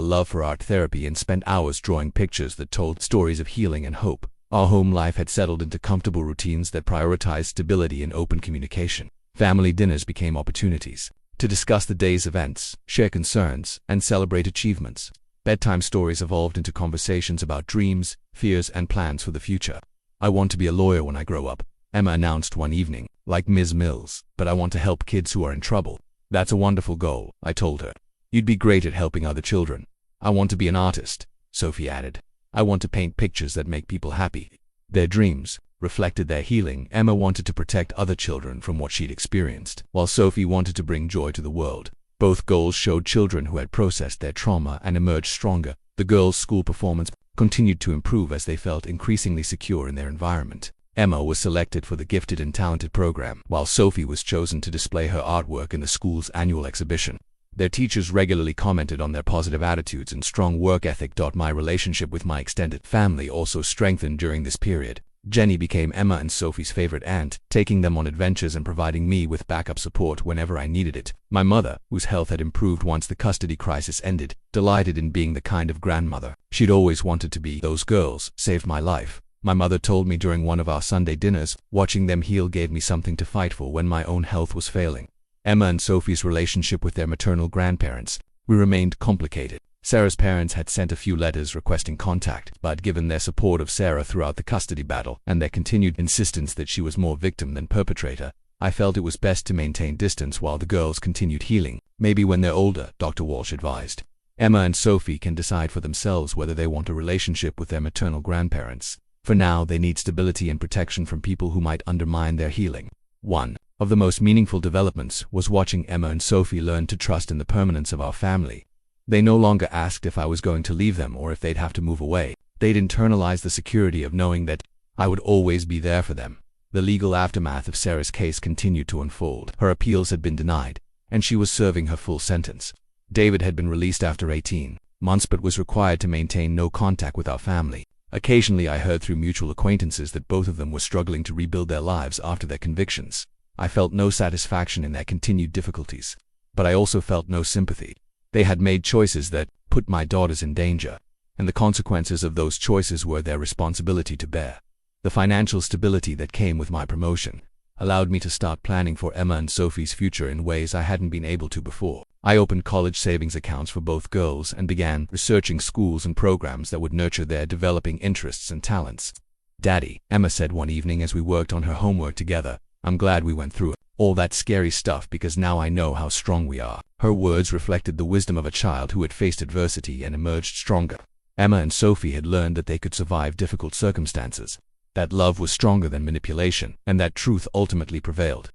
love for art therapy and spent hours drawing pictures that told stories of healing and hope. Our home life had settled into comfortable routines that prioritized stability and open communication. Family dinners became opportunities to discuss the day's events, share concerns, and celebrate achievements. Bedtime stories evolved into conversations about dreams, fears, and plans for the future. "I want to be a lawyer when I grow up," Emma announced one evening, "like Ms. Mills, but I want to help kids who are in trouble." "That's a wonderful goal," I told her. "You'd be great at helping other children." "I want to be an artist," Sophie added. "I want to paint pictures that make people happy." Their dreams reflected their healing. Emma wanted to protect other children from what she'd experienced, while Sophie wanted to bring joy to the world. Both goals showed children who had processed their trauma and emerged stronger. The girls' school performance continued to improve as they felt increasingly secure in their environment. Emma was selected for the Gifted and Talented program, while Sophie was chosen to display her artwork in the school's annual exhibition. Their teachers regularly commented on their positive attitudes and strong work ethic. My relationship with my extended family also strengthened during this period. Jenny became Emma and Sophie's favorite aunt, taking them on adventures and providing me with backup support whenever I needed it. My mother, whose health had improved once the custody crisis ended, delighted in being the kind of grandmother she'd always wanted to be. "Those girls saved my life," my mother told me during one of our Sunday dinners. "Watching them heal gave me something to fight for when my own health was failing." Emma and Sophie's relationship with their maternal grandparents remained complicated. Sarah's parents had sent a few letters requesting contact, but given their support of Sarah throughout the custody battle and their continued insistence that she was more victim than perpetrator, I felt it was best to maintain distance while the girls continued healing. "Maybe when they're older," Dr. Walsh advised. Emma and Sophie can decide for themselves whether they want a relationship with their maternal grandparents. For now, they need stability and protection from people who might undermine their healing. One of the most meaningful developments was watching Emma and Sophie learn to trust in the permanence of our family. They no longer asked if I was going to leave them or if they'd have to move away. They'd internalized the security of knowing that I would always be there for them. The legal aftermath of Sarah's case continued to unfold. Her appeals had been denied, and she was serving her full sentence. David had been released after 18 months but was required to maintain no contact with our family. Occasionally I heard through mutual acquaintances that both of them were struggling to rebuild their lives after their convictions. I felt no satisfaction in their continued difficulties, but I also felt no sympathy. They had made choices that put my daughters in danger, and the consequences of those choices were their responsibility to bear. The financial stability that came with my promotion allowed me to start planning for Emma and Sophie's future in ways I hadn't been able to before. I opened college savings accounts for both girls and began researching schools and programs that would nurture their developing interests and talents. "Daddy," Emma said one evening as we worked on her homework together, "I'm glad we went through all that scary stuff because now I know how strong we are." Her words reflected the wisdom of a child who had faced adversity and emerged stronger. Emma and Sophie had learned that they could survive difficult circumstances, that love was stronger than manipulation, and that truth ultimately prevailed.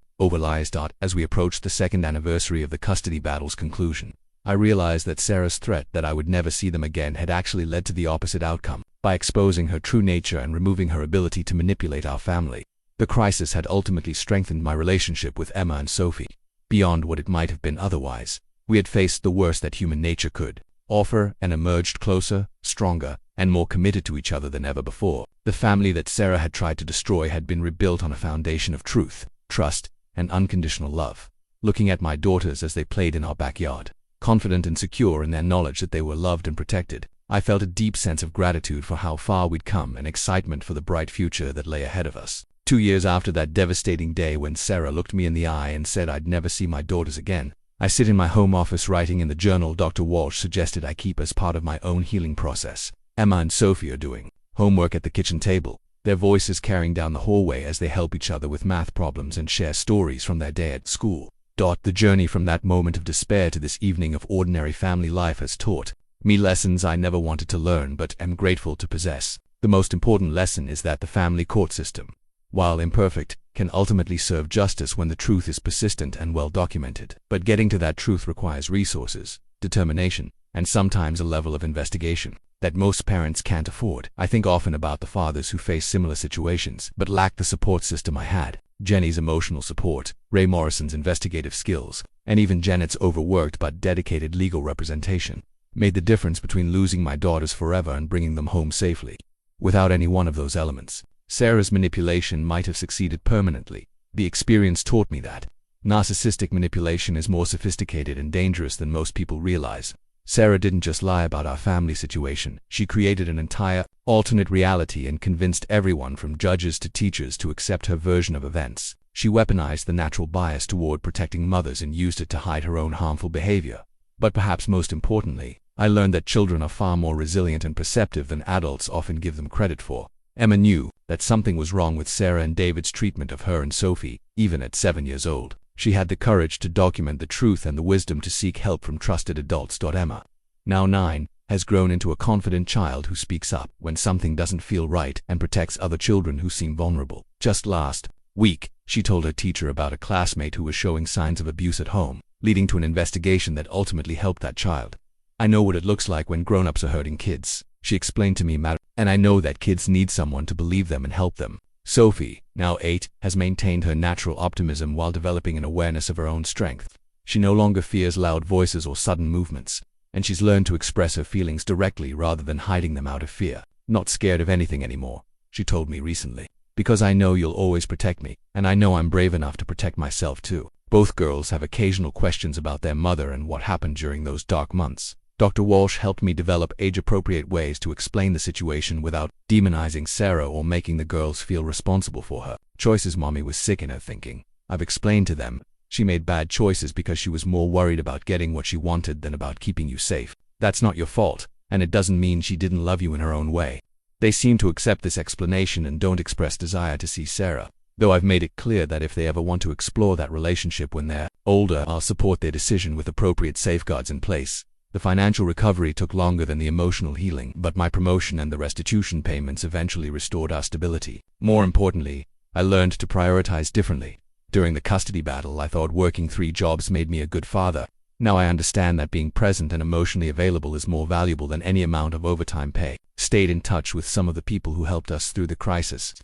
As we approached the second anniversary of the custody battle's conclusion, I realized that Sarah's threat that I would never see them again had actually led to the opposite outcome. By exposing her true nature and removing her ability to manipulate our family, the crisis had ultimately strengthened my relationship with Emma and Sophie. Beyond what it might have been otherwise, we had faced the worst that human nature could offer and emerged closer, stronger, and more committed to each other than ever before. The family that Sarah had tried to destroy had been rebuilt on a foundation of truth, trust, and unconditional love. Looking at my daughters as they played in our backyard, confident and secure in their knowledge that they were loved and protected, I felt a deep sense of gratitude for how far we'd come and excitement for the bright future that lay ahead of us. 2 years after that devastating day when Sarah looked me in the eye and said I'd never see my daughters again, I sit in my home office writing in the journal Dr. Walsh suggested I keep as part of my own healing process. Emma and Sophie are doing homework at the kitchen table, their voices carrying down the hallway as they help each other with math problems and share stories from their day at school. The journey from that moment of despair to this evening of ordinary family life has taught me lessons I never wanted to learn but am grateful to possess. The most important lesson is that the family court system, while imperfect, can ultimately serve justice when the truth is persistent and well documented. But getting to that truth requires resources, determination, and sometimes a level of investigation that most parents can't afford. I think often about the fathers who face similar situations but lack the support system I had. Jenny's emotional support, Ray Morrison's investigative skills, and even Janet's overworked but dedicated legal representation made the difference between losing my daughters forever and bringing them home safely. Without any one of those elements, Sarah's manipulation might have succeeded permanently. The experience taught me that narcissistic manipulation is more sophisticated and dangerous than most people realize. Sarah didn't just lie about our family situation, she created an entire, alternate reality and convinced everyone from judges to teachers to accept her version of events. She weaponized the natural bias toward protecting mothers and used it to hide her own harmful behavior. But perhaps most importantly, I learned that children are far more resilient and perceptive than adults often give them credit for. Emma knew that something was wrong with Sarah and David's treatment of her and Sophie, even at 7 years old. She had the courage to document the truth and the wisdom to seek help from trusted adults. Emma, now 9, has grown into a confident child who speaks up when something doesn't feel right and protects other children who seem vulnerable. Just last week, she told her teacher about a classmate who was showing signs of abuse at home, leading to an investigation that ultimately helped that child. "I know what it looks like when grown-ups are hurting kids," she explained to me, "and I know that kids need someone to believe them and help them." Sophie, now 8, has maintained her natural optimism while developing an awareness of her own strength. She no longer fears loud voices or sudden movements, and she's learned to express her feelings directly rather than hiding them out of fear. "Not scared of anything anymore," she told me recently, "because I know you'll always protect me, and I know I'm brave enough to protect myself too." Both girls have occasional questions about their mother and what happened during those dark months. Dr. Walsh helped me develop age-appropriate ways to explain the situation without demonizing Sarah or making the girls feel responsible for her choices. "Mommy was sick in her thinking. I've explained to them. She made bad choices because she was more worried about getting what she wanted than about keeping you safe. That's not your fault, and it doesn't mean she didn't love you in her own way." They seem to accept this explanation and don't express desire to see Sarah, though I've made it clear that if they ever want to explore that relationship when they're older, I'll support their decision with appropriate safeguards in place. The financial recovery took longer than the emotional healing, but my promotion and the restitution payments eventually restored our stability. More importantly, I learned to prioritize differently. During the custody battle, I thought working 3 jobs made me a good father. Now I understand that being present and emotionally available is more valuable than any amount of overtime pay. Stayed in touch with some of the people who helped us through the crisis.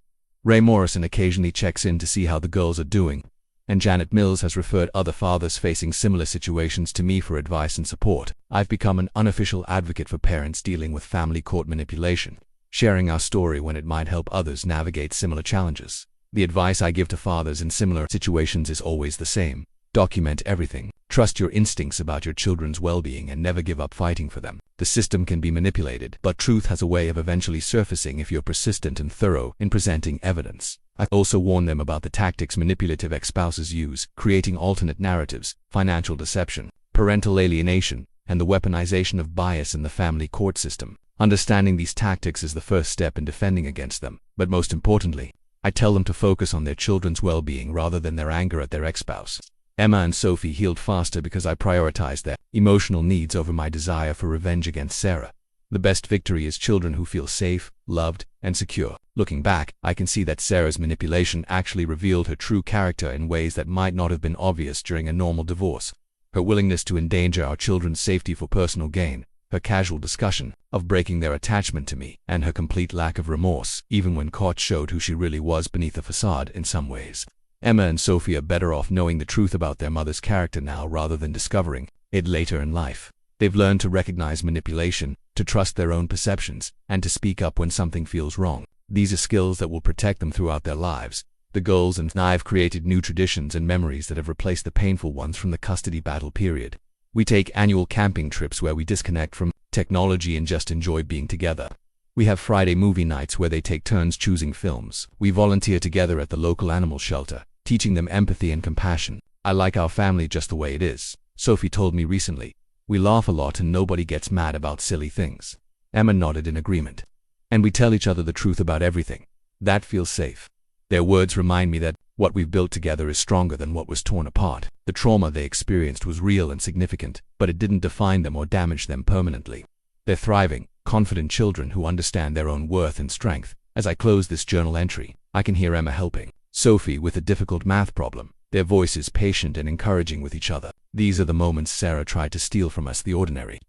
Ray Morrison occasionally checks in to see how the girls are doing, and Janet Mills has referred other fathers facing similar situations to me for advice and support. I've become an unofficial advocate for parents dealing with family court manipulation, sharing our story when it might help others navigate similar challenges. The advice I give to fathers in similar situations is always the same. Document everything. Trust your instincts about your children's well-being and never give up fighting for them. The system can be manipulated, but truth has a way of eventually surfacing if you're persistent and thorough in presenting evidence. I also warn them about the tactics manipulative ex-spouses use, creating alternate narratives, financial deception, parental alienation, and the weaponization of bias in the family court system. Understanding these tactics is the first step in defending against them, but most importantly, I tell them to focus on their children's well-being rather than their anger at their ex-spouse. Emma and Sophie healed faster because I prioritized their emotional needs over my desire for revenge against Sarah. The best victory is children who feel safe, loved, and secure. Looking back, I can see that Sarah's manipulation actually revealed her true character in ways that might not have been obvious during a normal divorce. Her willingness to endanger our children's safety for personal gain, her casual discussion of breaking their attachment to me, and her complete lack of remorse, even when caught, showed who she really was beneath the facade in some ways. Emma and Sophie are better off knowing the truth about their mother's character now rather than discovering it later in life. They've learned to recognize manipulation, to trust their own perceptions, and to speak up when something feels wrong. These are skills that will protect them throughout their lives. The girls and I have created new traditions and memories that have replaced the painful ones from the custody battle period. We take annual camping trips where we disconnect from technology and just enjoy being together. We have Friday movie nights where they take turns choosing films. We volunteer together at the local animal shelter, teaching them empathy and compassion. I like our family just the way it is, Sophie told me recently. We laugh a lot and nobody gets mad about silly things. Emma nodded in agreement. And we tell each other the truth about everything. That feels safe. Their words remind me that what we've built together is stronger than what was torn apart. The trauma they experienced was real and significant, but it didn't define them or damage them permanently. They're thriving, confident children who understand their own worth and strength. As I close this journal entry, I can hear Emma helping Sophie with a difficult math problem, their voices patient and encouraging with each other. These are the moments Sarah tried to steal from us, the ordinary,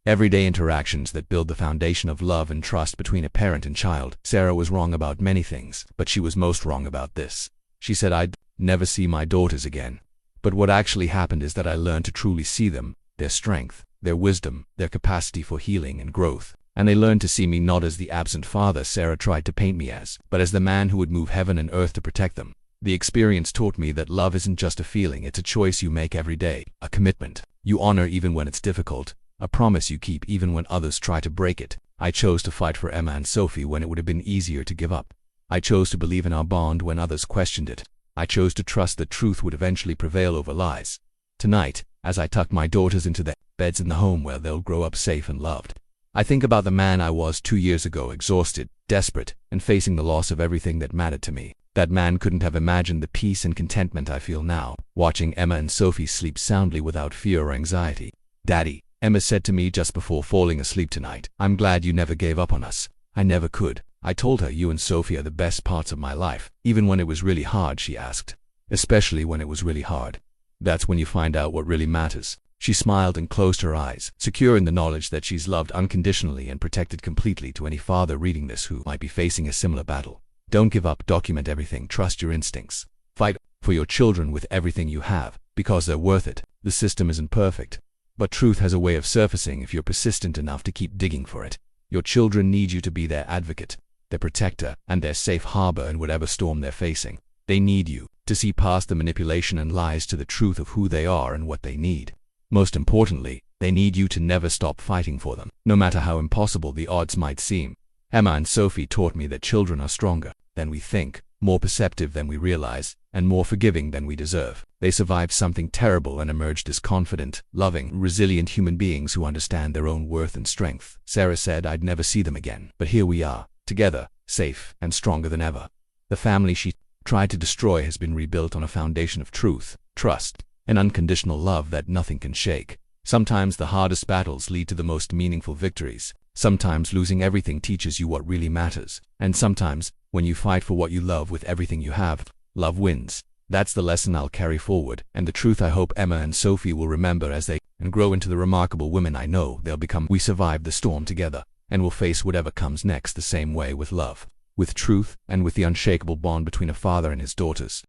everyday interactions that build the foundation of love and trust between a parent and child. Sarah was wrong about many things, but she was most wrong about this. She said I'd never see my daughters again. But what actually happened is that I learned to truly see them, their strength, their wisdom, their capacity for healing and growth. And they learned to see me not as the absent father Sarah tried to paint me as, but as the man who would move heaven and earth to protect them. The experience taught me that love isn't just a feeling, it's a choice you make every day, a commitment you honor even when it's difficult, a promise you keep even when others try to break it. I chose to fight for Emma and Sophie when it would have been easier to give up. I chose to believe in our bond when others questioned it. I chose to trust that truth would eventually prevail over lies. Tonight, as I tuck my daughters into their beds in the home where they'll grow up safe and loved, I think about the man I was 2 years ago, exhausted, desperate, and facing the loss of everything that mattered to me. That man couldn't have imagined the peace and contentment I feel now, watching Emma and Sophie sleep soundly without fear or anxiety. Daddy, Emma said to me just before falling asleep tonight, I'm glad you never gave up on us. I never could. I told her you and Sophie are the best parts of my life. Even when it was really hard, she asked. Especially when it was really hard. That's when you find out what really matters. She smiled and closed her eyes, secure in the knowledge that she's loved unconditionally and protected completely. To any father reading this who might be facing a similar battle, don't give up, document everything, trust your instincts. Fight for your children with everything you have, because they're worth it. The system isn't perfect, but truth has a way of surfacing if you're persistent enough to keep digging for it. Your children need you to be their advocate, their protector, and their safe harbor in whatever storm they're facing. They need you to see past the manipulation and lies to the truth of who they are and what they need. Most importantly, they need you to never stop fighting for them, no matter how impossible the odds might seem. Emma and Sophie taught me that children are stronger than we think, more perceptive than we realize, and more forgiving than we deserve. They survived something terrible and emerged as confident, loving, resilient human beings who understand their own worth and strength. Sarah said I'd never see them again, but here we are, together, safe and stronger than ever. The family she tried to destroy has been rebuilt on a foundation of truth, trust, and unconditional love that nothing can shake. Sometimes the hardest battles lead to the most meaningful victories. Sometimes losing everything teaches you what really matters. And sometimes, when you fight for what you love with everything you have, love wins. That's the lesson I'll carry forward, and the truth I hope Emma and Sophie will remember as they grow into the remarkable women I know they'll become. We survived the storm together, and will face whatever comes next the same way, with love, with truth, and with the unshakable bond between a father and his daughters.